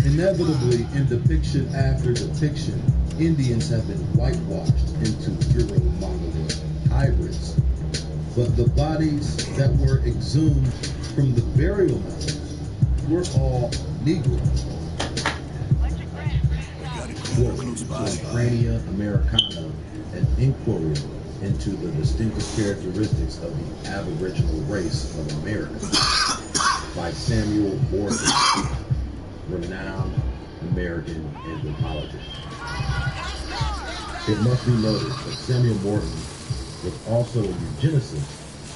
Inevitably, in depiction after depiction, Indians have been whitewashed into hero monolith hybrids. But the bodies that were exhumed from the burial mounds were all Negroes. Crania Americana, an inquiry into the distinctive characteristics of the aboriginal race of America by Samuel Morton, renowned American anthropologist. It must be noted that Samuel Morton was also a eugenicist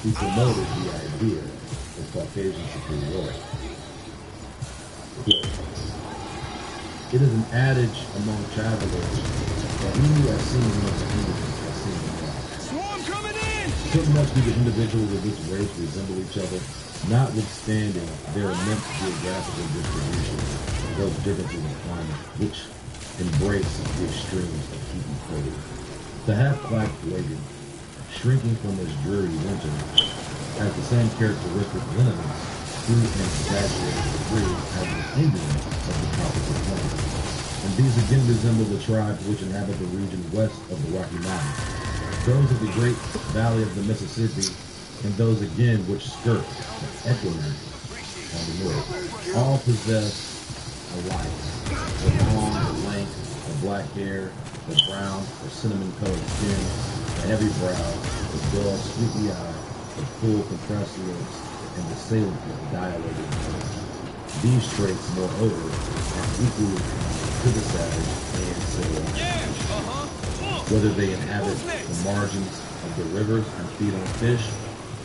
who promoted the idea of Caucasian superiority. Quote, it is an adage among travelers that he who has seen most Indians has seen the God. Swarm coming in! So must be that individuals of this race resemble each other, notwithstanding their immense geographical distribution and those differences in climate, which embrace the extremes of heat and cold. The half-black Lagan, shrinking from this dreary winter, has the same characteristic lineaments through and saturated degree as the Indians of the tropical plains. And these again resemble the tribes which inhabit the region west of the Rocky Mountains, those of the great valley of the Mississippi, and those again which skirt the equinox on the north. All possess alike the long, the lank, the black hair, the brown or cinnamon-colored skin, the heavy brow, the dull, sleepy eye, the full compressed lips, and the salient dilated nose. These traits, moreover, are equally to the savage and civilized. Whether they inhabit the margins of the rivers and feed on fish,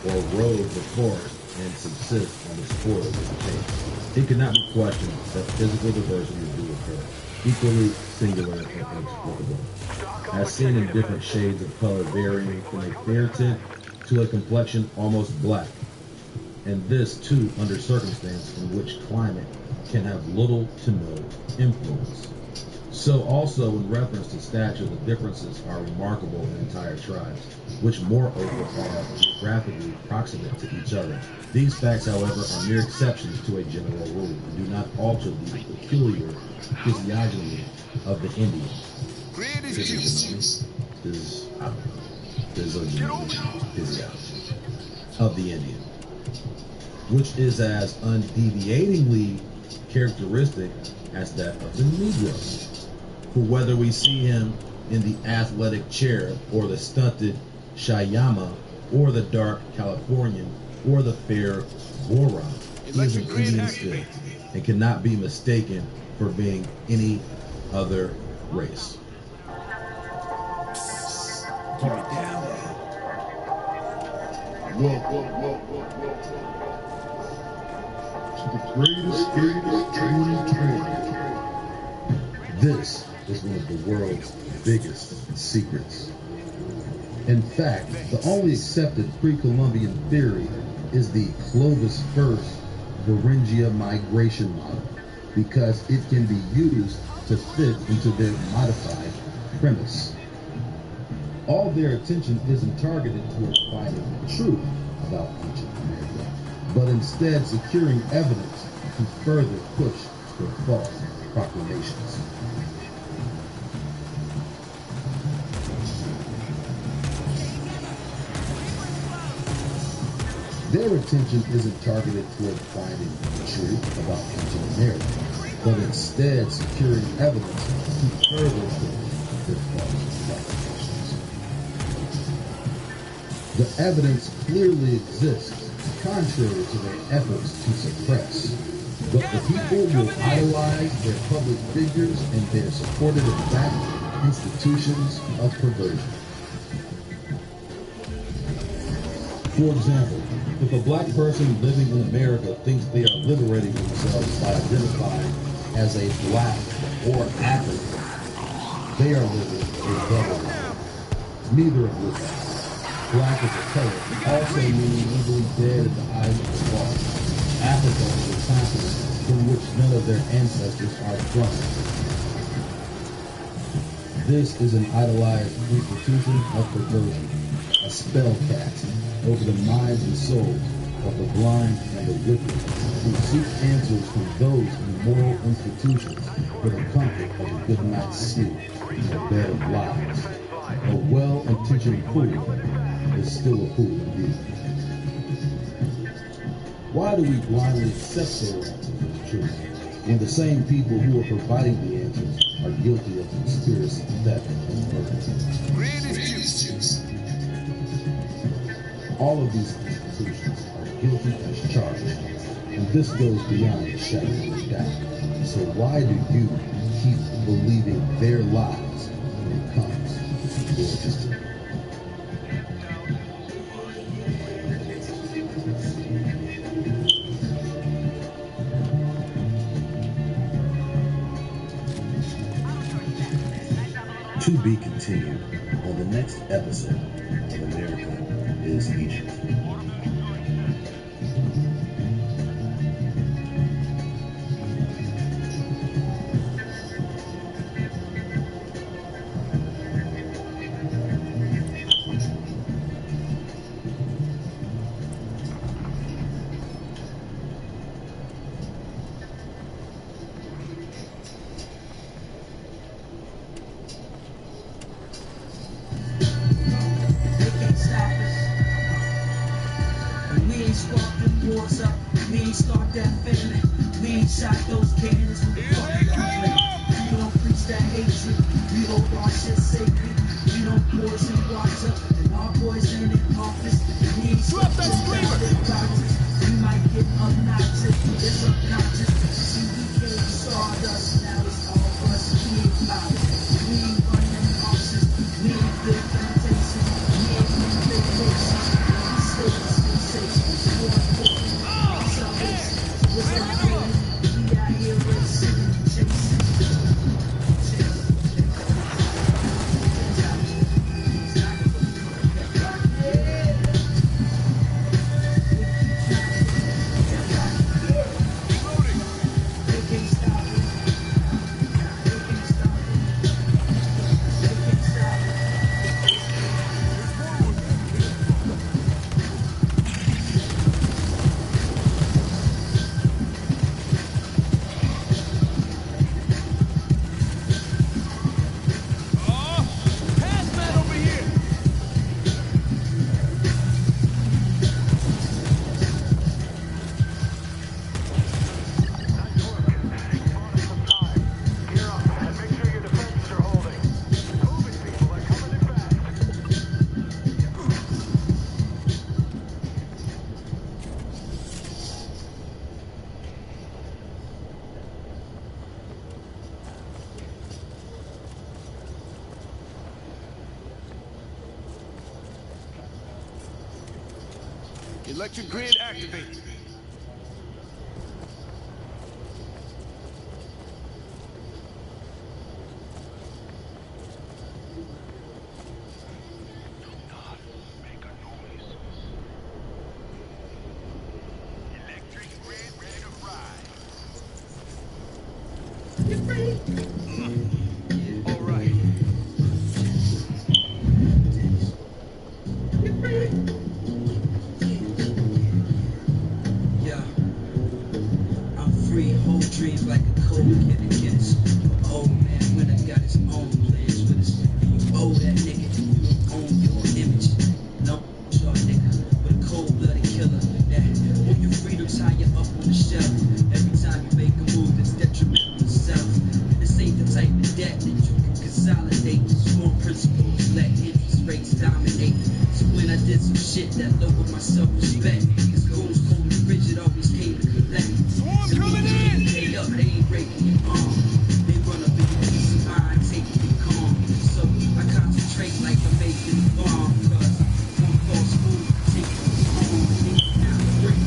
or rove the forest and subsist on the spoils of the chase, it cannot be questioned that physical diversity do occur, equally singular and inexplicable, as seen in different shades of color varying from a fair tint to a complexion almost black, and this too under circumstance in which climate can have little to no influence. So also in reference to stature, the differences are remarkable in entire tribes, which moreover are geographically proximate to each other. These facts, however, are mere exceptions to a general rule and do not alter the peculiar physiognomy of the Indian. Physiognomy of the Indian, which is as undeviatingly characteristic as that of the Negro. For whether we see him in the athletic cherub, or the stunted Shayama, or the dark Californian, or the fair Bora, he is an Indian still, and cannot be mistaken for being any other race. To the greatest game of 2020. This is one of the world's biggest secrets. In fact, the only accepted pre-Columbian theory is the Clovis first Varangia migration model, because it can be used to fit into their modified premise. All their attention isn't targeted towards finding the truth about ancient America, but instead securing evidence to further push their false proclamations. Their attention isn't targeted toward finding the truth about ancient America, but instead securing evidence to further push their false proclamations. The evidence clearly exists, contrary to their efforts to suppress, but the people will idolize their public figures and their supported and backed institutions of perversion. For example, if a black person living in America thinks they are liberating themselves by identifying as a black or African, they are living a double life. Neither of which black as a color also meaning legally dead in the eyes of the law. Africa is a continent from which none of their ancestors are from. This is an idolized institution of perversion, a spell cast over the minds and souls of the blind and the wicked, who seek answers from those immoral institutions for the comfort of a good night's sleep in a bed of lies. A well-intentioned fool is still a fool indeed. Why do we blindly accept their answers as truth, when the same people who are providing the answers are guilty of conspiracy, theft, and murder? All of these institutions are guilty as charged, and this goes beyond a shadow of a doubt. So why do you keep believing their lies when it comes to your history? To be continued on the next episode of America is Egypt. Shot those cannons with the fucking play. We don't preach that hatred. We hold our shit sacred. We don't poison water, and our poison in office. We ain't drop that screamer. We might get obnoxious, but it's subconscious. Electric grid activated. Dreams like a cold kid against old man when I got his own plans with his. You owe that nigga, you don't own your image. No, short nigga, with a cold-blooded killer. That want your freedom, tie you up on the shelf. Every time you make a move that's detrimental to self. This ain't the type of debt that you can consolidate. Small principles, let interest rates dominate. So when I did some shit that lowered my self-respect, cause goals cold and rigid always came to collect. Swarm coming in! Up, they ain't breaking your arm. They run up in your peace of mind, taking you calm. So I concentrate like I'm making a bomb. Cause one false move, take you home. Now break.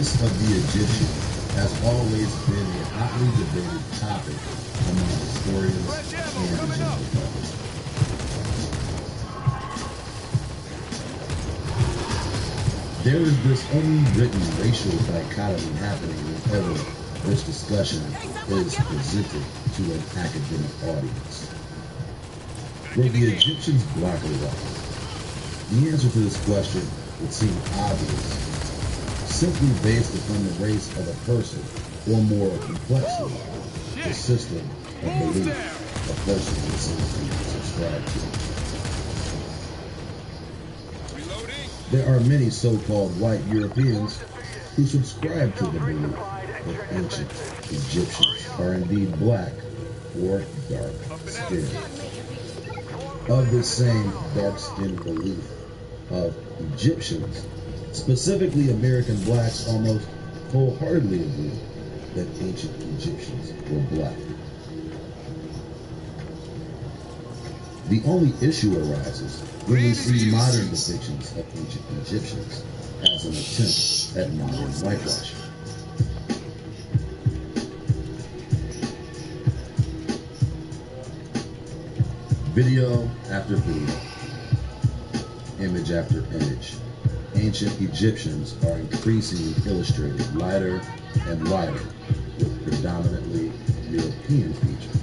Of the Egyptian has always been a hotly debated topic among historians and general public. There is this unwritten racial dichotomy happening whenever this discussion is presented to an academic audience. Were the Egyptians black or white? The answer to this question would seem obvious, simply based upon the race of a person, or more complexly, the system of belief a person seems to subscribe to. There are many so-called white Europeans who subscribe to the belief that ancient Egyptians are indeed black or dark-skinned. Of this same dark-skinned belief of Egyptians, specifically American blacks almost wholeheartedly agree that ancient Egyptians were black. The only issue arises when we see modern depictions of ancient Egyptians as an attempt at modern whitewashing. Video after video, image after image, ancient Egyptians are increasingly illustrated lighter and lighter with predominantly European features.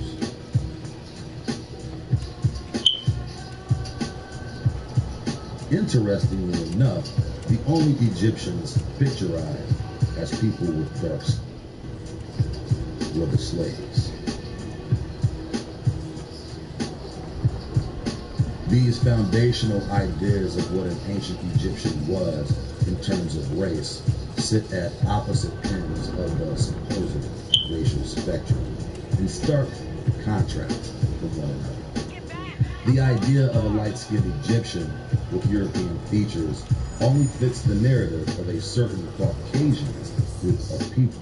Interestingly enough, the only Egyptians picturized as people with dark skin were the slaves. These foundational ideas of what an ancient Egyptian was in terms of race sit at opposite ends of the supposed racial spectrum in stark contrast with one another. The idea of a light-skinned Egyptian with European features only fits the narrative of a certain Caucasian group of people.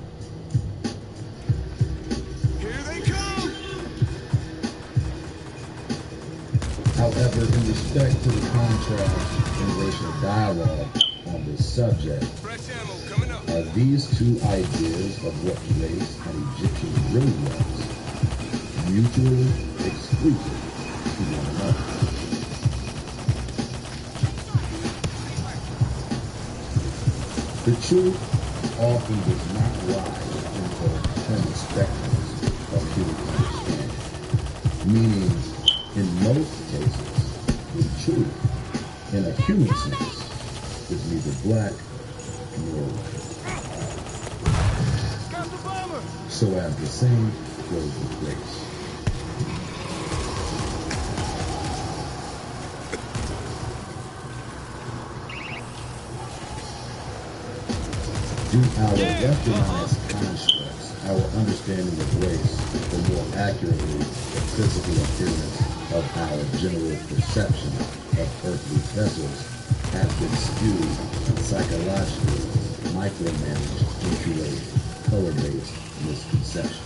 However, in respect to the contrast in racial dialogue on this subject, are these two ideas of what race an Egyptian really was mutually exclusive to one another? The truth often does not lie in the spectrums of human understanding, meaning in most cases, in truth, in a human sense, is neither black nor white. So as the same goes with race. Through our westernized constructs, our understanding of race, or more accurately, the physical appearance of our general perception of earthly vessels, has been skewed and psychologically micromanaged into a color-based misconception.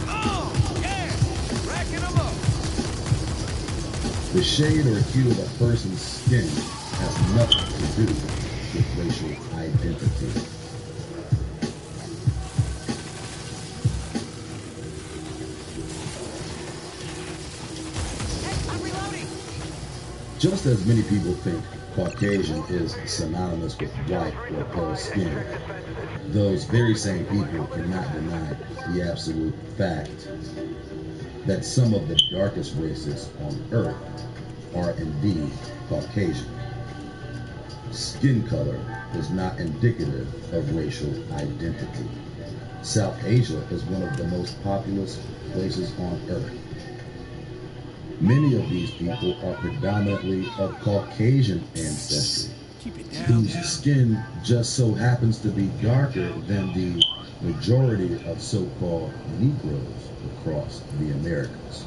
Oh, yeah! Racking them up! The shade or hue of a person's skin has nothing to do with racial identity. Just as many people think Caucasian is synonymous with white or pale skin, those very same people cannot deny the absolute fact that some of the darkest races on Earth are indeed Caucasian. Skin color is not indicative of racial identity. South Asia is one of the most populous places on Earth. Many of these people are predominantly of Caucasian ancestry, whose skin just so happens to be darker than the majority of so-called Negroes across the Americas.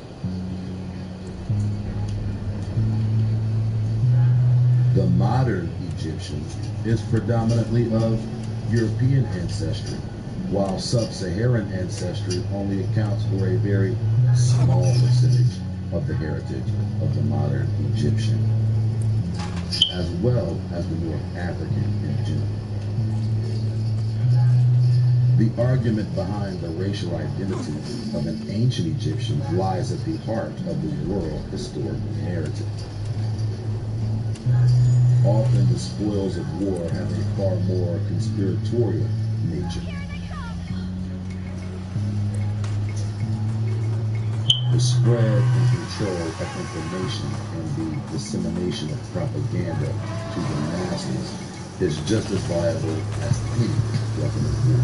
The modern Egyptian is predominantly of European ancestry, while sub-Saharan ancestry only accounts for a very small percentage of the heritage of the modern Egyptian, as well as the North African in general. The argument behind the racial identity of an ancient Egyptian lies at the heart of the world historical narrative. Often the spoils of war have a far more conspiratorial nature. The spread and control of information and the dissemination of propaganda to the masses is just as viable as any weapon of war.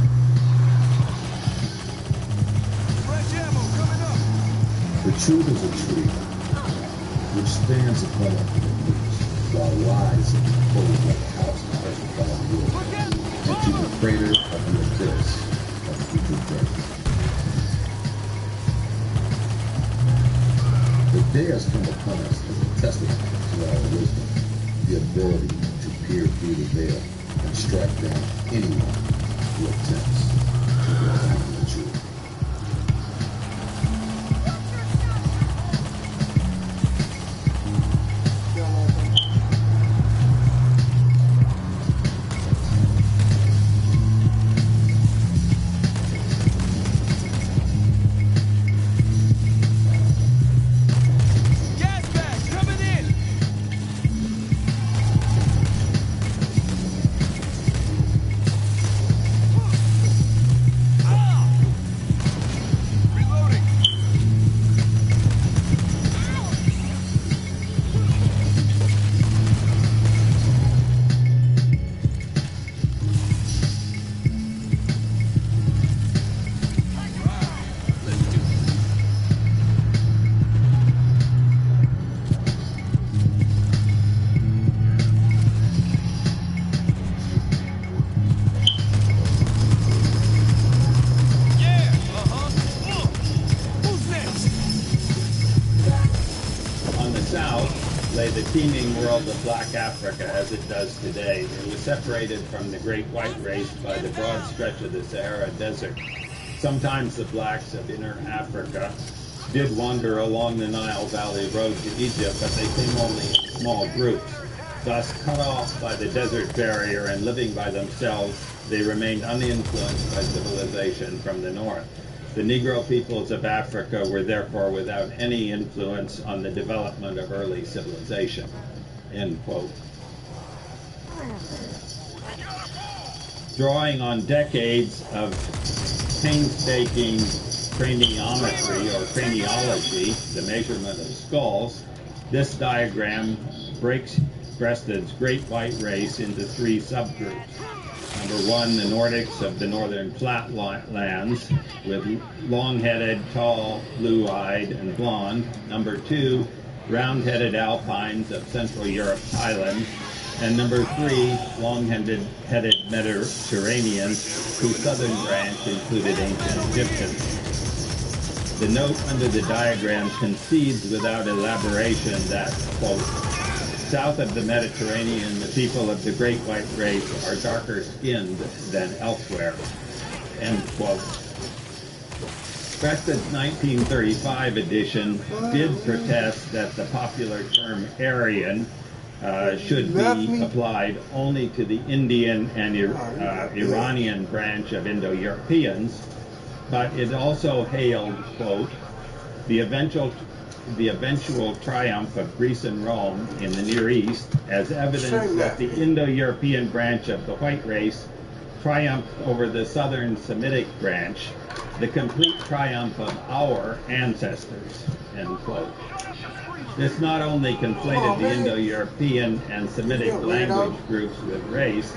The truth is a tree which stands upon its roots, while lies hold like a house without wood, and to the crater of the abyss of future death. The day has come upon us as a testament to our wisdom, the ability to peer through the veil and strike down anyone who attempts to reveal the truth. The teeming world of black Africa as it does today. It was separated from the great white race by the broad stretch of the Sahara Desert. Sometimes the blacks of inner Africa did wander along the Nile Valley road to Egypt, but they came only in small groups. Thus, cut off by the desert barrier and living by themselves, they remained uninfluenced by civilization from the north. The Negro peoples of Africa were therefore without any influence on the development of early civilization. End quote. Drawing on decades of painstaking craniometry or craniology, the measurement of skulls, This diagram breaks Breasted's great white race into three subgroups. Number one, the Nordics of the northern flatlands, with long-headed, tall, blue-eyed, and blonde. Number two, round-headed alpines of Central Europe's highlands. And number three, long-headed Mediterraneans, whose southern branch included ancient Egyptians. The note under the diagram concedes without elaboration that, quote, south of the Mediterranean, the people of the Great White Race are darker skinned than elsewhere, end quote. Breasted's 1935 edition did protest that the popular term Aryan should be applied only to the Indian and Iranian branch of Indo-Europeans, but it also hailed, quote, the eventual triumph of Greece and Rome in the Near East as evidence that the Indo-European branch of the white race triumphed over the southern Semitic branch, the complete triumph of our ancestors, end quote. This not only conflated the Indo-European and Semitic language groups with race,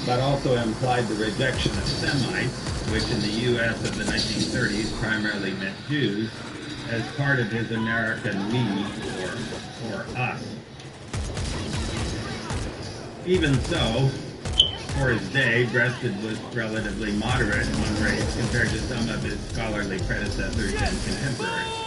but also implied the rejection of Semites, which in the U.S. of the 1930s primarily meant Jews, as part of his American we or us. Even so, for his day, Breasted was relatively moderate on race compared to some of his scholarly predecessors and contemporaries.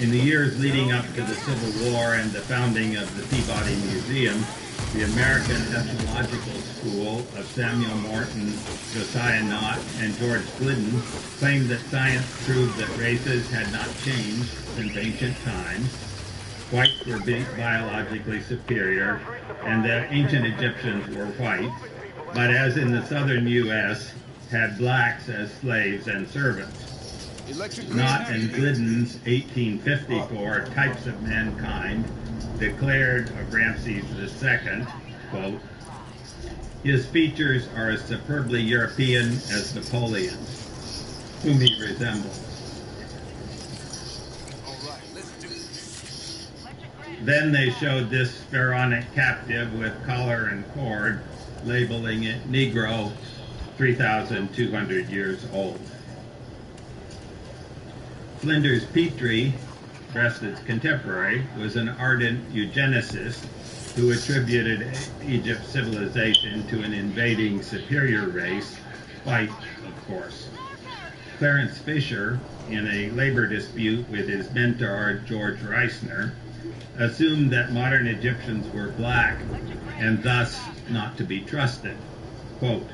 In the years leading up to the Civil War and the founding of the Peabody Museum, the American Ethnological School of Samuel Morton, Josiah Nott, and George Glidden claimed that science proved that races had not changed since ancient times, whites were biologically superior, and that ancient Egyptians were white, but as in the southern U.S., had blacks as slaves and servants. Nott and Glidden's 1854 Types of Mankind declared of Ramses II, quote, his features are as superbly European as Napoleon's, whom he resembles. Then they showed this pharaonic captive with collar and cord, labeling it Negro, 3,200 years old. Flinders Petrie, Breasted's contemporary, was an ardent eugenicist who attributed Egypt's civilization to an invading superior race, white, of course. Clarence Fisher, in a labor dispute with his mentor, George Reisner, assumed that modern Egyptians were black and thus not to be trusted. Quote,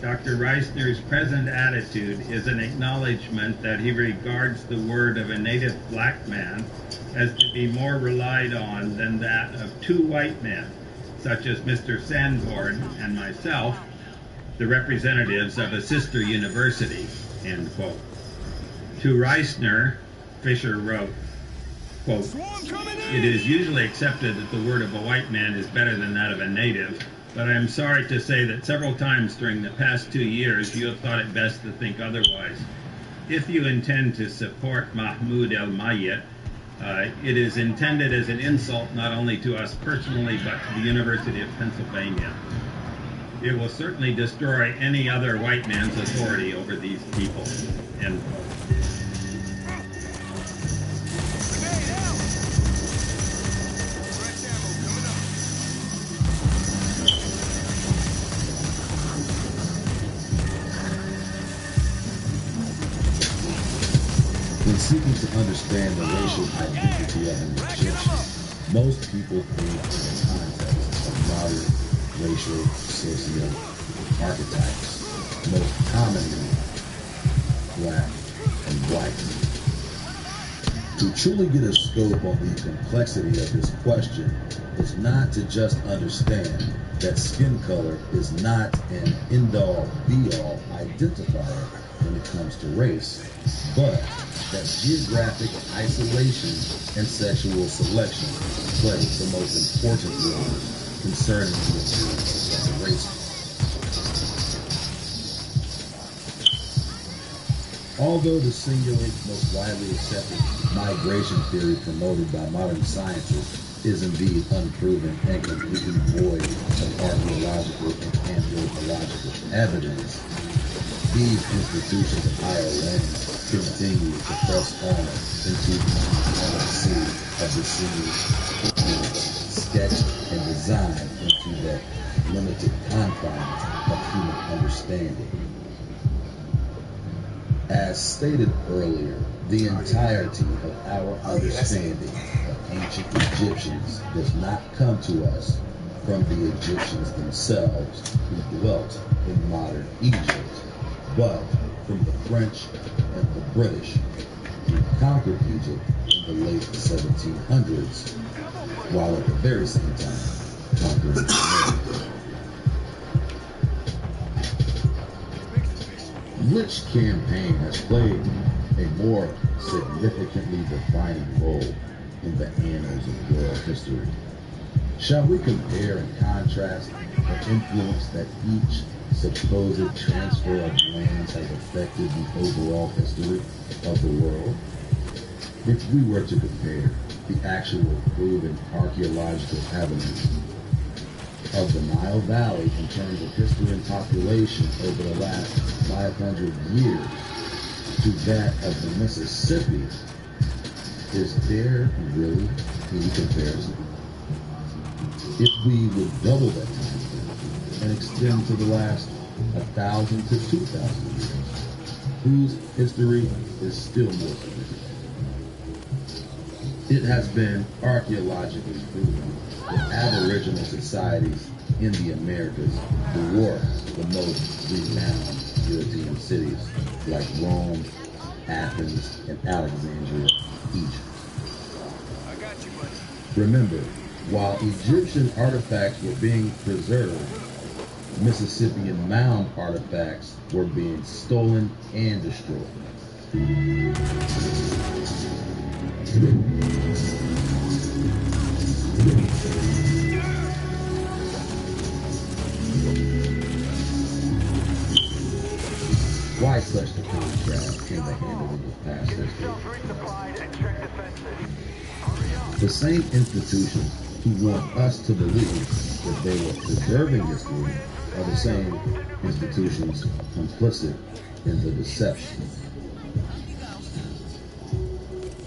Dr. Reisner's present attitude is an acknowledgement that he regards the word of a native black man as to be more relied on than that of two white men, such as Mr. Sanborn and myself, the representatives of a sister university, end quote. To Reisner, Fisher wrote, quote, it is usually accepted that the word of a white man is better than that of a native, but I am sorry to say that several times during the past 2 years you have thought it best to think otherwise. If you intend to support Mahmoud el-Mayyit, it is intended as an insult not only to us personally but to the University of Pennsylvania. It will certainly destroy any other white man's authority over these people, end quote. When seeking to understand the racial identity of an Egyptian, most people think in the context of modern racial socio-archetypes, most commonly black and white. To truly get a scope on the complexity of this question is not to just understand that skin color is not an end-all, be-all identifier when it comes to race, but that geographic isolation and sexual selection play the most important role concerning the appearance of a race. Although the singular, most widely accepted migration theory promoted by modern scientists is indeed unproven and completely void of archaeological and anthropological evidence, these institutions of higher learning continue to press on into the inherent sea of the scenes, sketched and designed into the limited confines of human understanding. As stated earlier, the entirety of our understanding of ancient Egyptians does not come to us from the Egyptians themselves who dwelt in modern Egypt, but from the French and the British who conquered Egypt in the late 1700s, while at the very same time conquering America. Which campaign has played a more significantly defining role in the annals of world history? Shall we compare and contrast the influence that each supposed transfer of lands has affected the overall history of the world? If we were to compare the actual proven archaeological evidence of the Nile Valley in terms of history and population over the last 500 years to that of the Mississippi, is there really any comparison? If we would double that time frame and extend to the last 1,000 to 2,000 years, whose history is still more significant? It has been archaeologically proven that Aboriginal societies in the Americas dwarf the most renowned European cities like Rome, Athens, and Alexandria, Egypt. Remember, while Egyptian artifacts were being preserved, Mississippian mound artifacts were being stolen and destroyed. Why such the contrast in the handling of past history? The same institutions who want us to believe that they were preserving history are the same institutions complicit in the deception.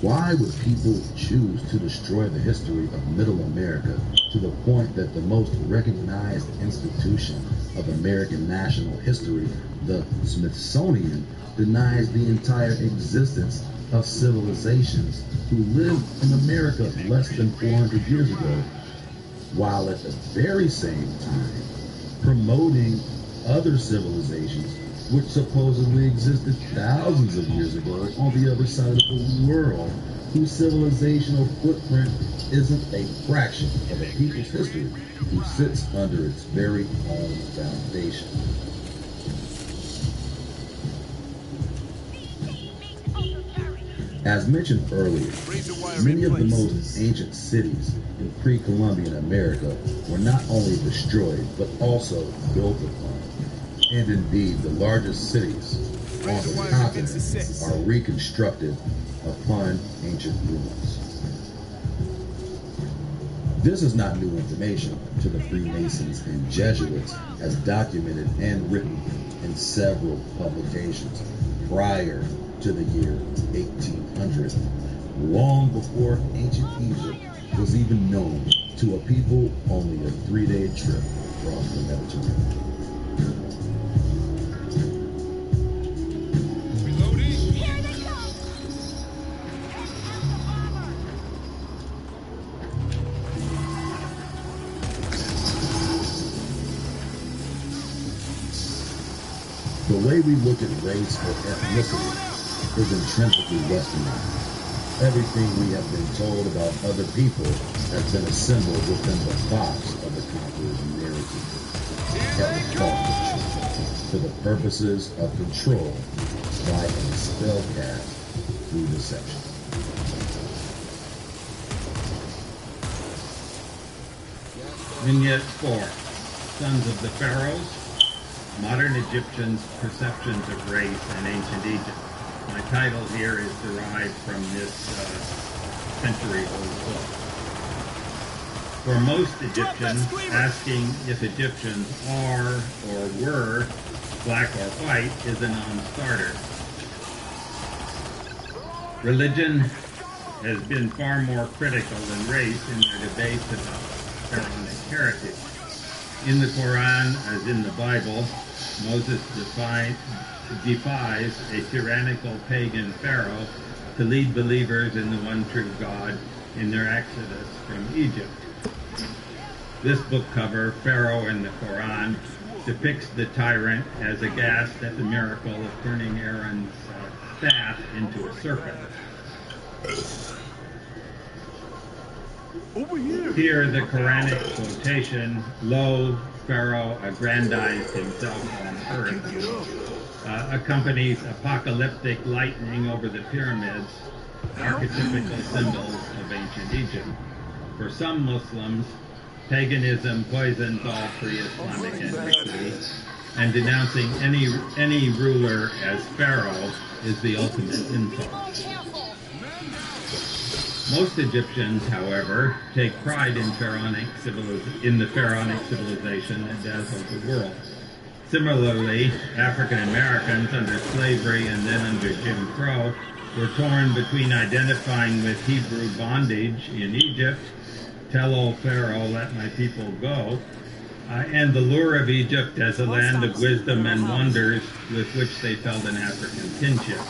Why would people choose to destroy the history of Middle America to the point that the most recognized institution of American national history, the Smithsonian, denies the entire existence of civilizations who lived in America less than 400 years ago, while at the very same time promoting other civilizations which supposedly existed thousands of years ago on the other side of the world, whose civilizational footprint isn't a fraction of a people's history who sits under its very own foundation. As mentioned earlier, many of the most ancient cities in pre-Columbian America were not only destroyed, but also built upon. And indeed, the largest cities on the continent are reconstructed upon ancient ruins. This is not new information to the Freemasons and Jesuits, as documented and written in several publications prior to the year 1800, long before ancient Egypt was even known to a people only a 3-day trip across the Mediterranean. The way we look at race or ethnicity is intrinsically westernized. Everything we have been told about other people has been assembled within the box of the conqueror's narrative, for the purposes of control by a spellcast through deception. Vignette 4, Sons of the Pharaohs, Modern Egyptians' Perceptions of Race in Ancient Egypt. My title here is derived from this century-old book. For most Egyptians, asking if Egyptians are or were black or white is a non-starter. Religion has been far more critical than race in their debates about pharaonic heritage. In the Quran, as in the Bible, Moses defies a tyrannical pagan pharaoh to lead believers in the one true God in their exodus from Egypt. This book cover, Pharaoh in the Quran, depicts the tyrant as aghast at the miracle of turning Aaron's staff into a serpent. Over here. Here, the Quranic quotation, "Lo, Pharaoh aggrandized himself on earth," accompanies apocalyptic lightning over the pyramids, archetypical symbols of ancient Egypt. For some Muslims, paganism poisons all pre-Islamic antiquity, and denouncing any ruler as Pharaoh is the ultimate insult. Most Egyptians, however, take pride in the pharaonic civilization that dazzled the world. Similarly, African Americans under slavery and then under Jim Crow were torn between identifying with Hebrew bondage in Egypt, "Tell old Pharaoh, let my people go," and the lure of Egypt as a land of wisdom and wonders with which they felt an African kinship.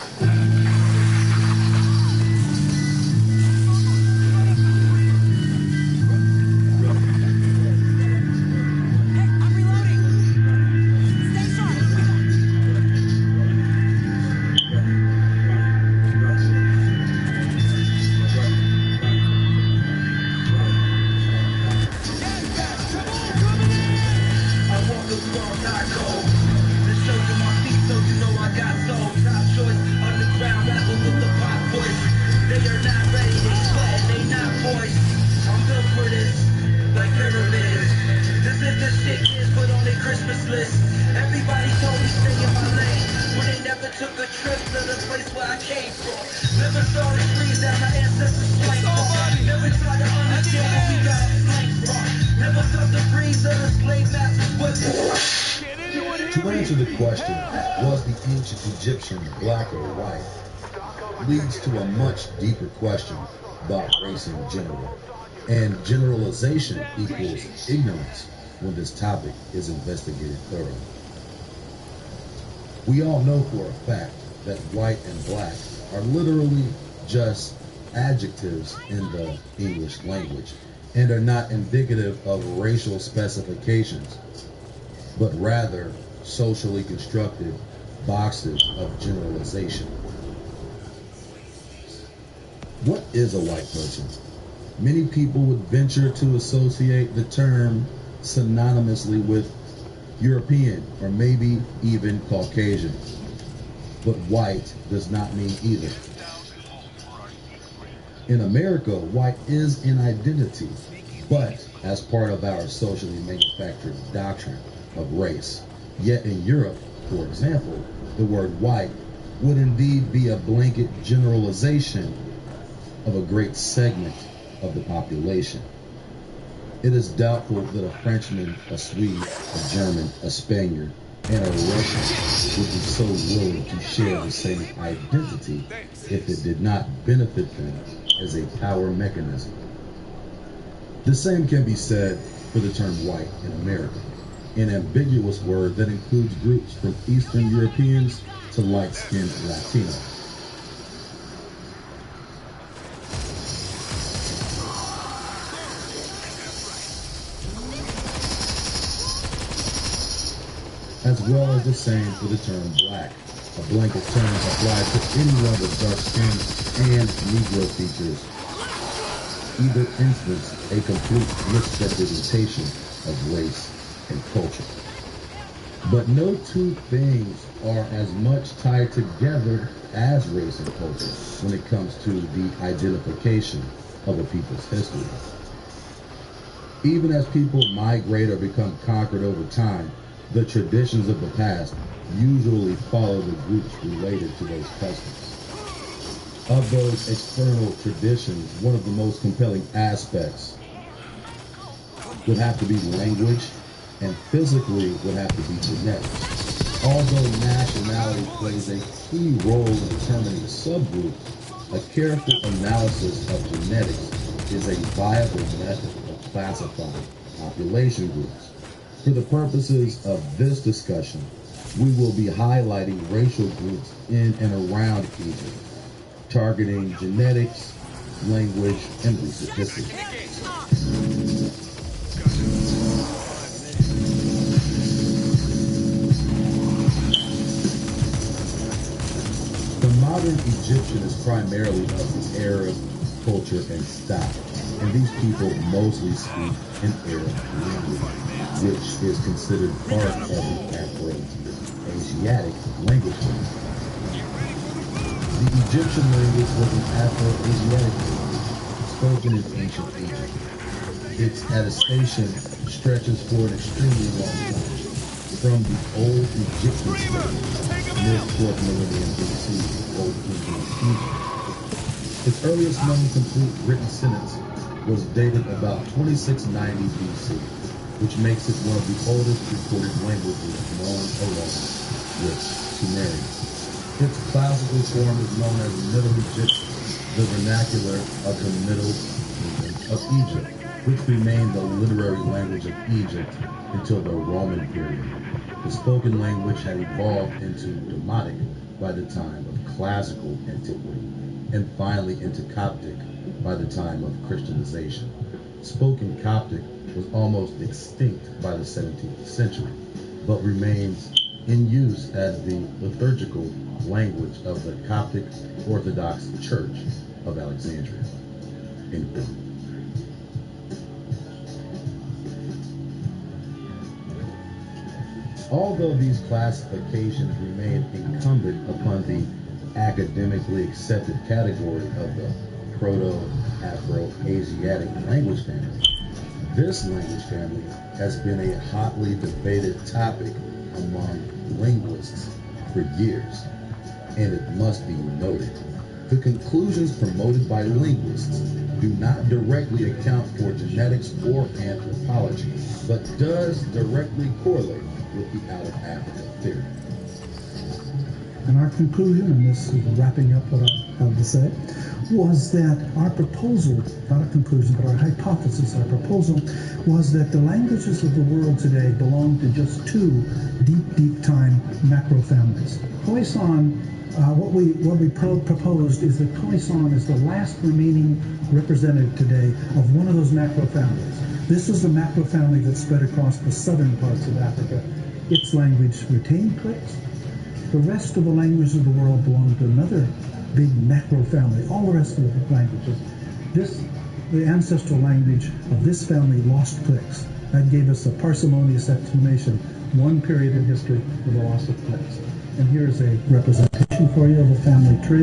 To answer the question, was the ancient Egyptian black or white, leads to a much deeper question about race in general. And generalization equals ignorance when this topic is investigated thoroughly. We all know for a fact that white and black are literally just adjectives in the English language and are not indicative of racial specifications, but rather socially constructed boxes of generalization. What is a white person? Many people would venture to associate the term synonymously with European or maybe even Caucasian. But white does not mean either. In America, white is an identity, but as part of our socially manufactured doctrine of race. Yet in Europe, for example, the word white would indeed be a blanket generalization of a great segment of the population. It is doubtful that a Frenchman, a Swede, a German, a Spaniard, and a Russian would be so willing to share the same identity if it did not benefit them as a power mechanism. The same can be said for the term white in America, an ambiguous word that includes groups from Eastern Europeans to light-skinned Latinos. As well as the same for the term black, a blanket term applied to anyone with dark skin and Negro features. Either instance, a complete misrepresentation of race and culture. But no two things are as much tied together as race and culture when it comes to the identification of a people's history. Even as people migrate or become conquered over time, The traditions of the past usually follow the groups related to those customs. Of those external traditions, one of the most compelling aspects would have to be language, and physically would have to be genetics. Although nationality plays a key role in determining subgroups, a careful analysis of genetics is a viable method of classifying population groups. For the purposes of this discussion, we will be highlighting racial groups in and around Egypt, targeting genetics, language, and recent history. The modern Egyptian is primarily of the Arab culture and style, and these people mostly speak an Arab language, which is considered part of the Afro-Asiatic language family. The Egyptian language was an Afro-Asiatic language spoken in ancient Egypt. Its attestation stretches for an extremely long time, from the old Egyptian stage, mid-4th millennium BC, Old Kingdom of Egypt. Its earliest known complete written sentence was dated about 2690 BC, which makes it one of the oldest recorded languages known along with Sumerian. Its classical form is known as Middle Egyptian, the vernacular of the Middle Kingdom of Egypt, which remained the literary language of Egypt until the Roman period. The spoken language had evolved into Demotic by the time of classical antiquity, and finally into Coptic by the time of Christianization. Spoken Coptic was almost extinct by the 17th century, but remains in use as the liturgical language of the Coptic Orthodox Church of Alexandria. End quote. Although these classifications remain incumbent upon the academically accepted category of the Proto-Afro-Asiatic language family, this language family has been a hotly debated topic among linguists for years, and it must be noted, the conclusions promoted by linguists do not directly account for genetics or anthropology, but does directly correlate with the out of Africa theory. And our conclusion, and this is wrapping up what I have to say, was that our proposal, not a conclusion, but our hypothesis, our proposal, was that the languages of the world today belong to just two deep time macro families. Khoisan, what we proposed is that Khoisan is the last remaining representative today of one of those macro families. This is the macro family that spread across the southern parts of Africa. Its language retained clicks. The rest of the languages of the world belong to another big macro family. All the rest of the languages. The ancestral language of this family lost clicks. That gave us a parsimonious explanation, one period in history of the loss of clicks. And here's a representation for you of a family tree.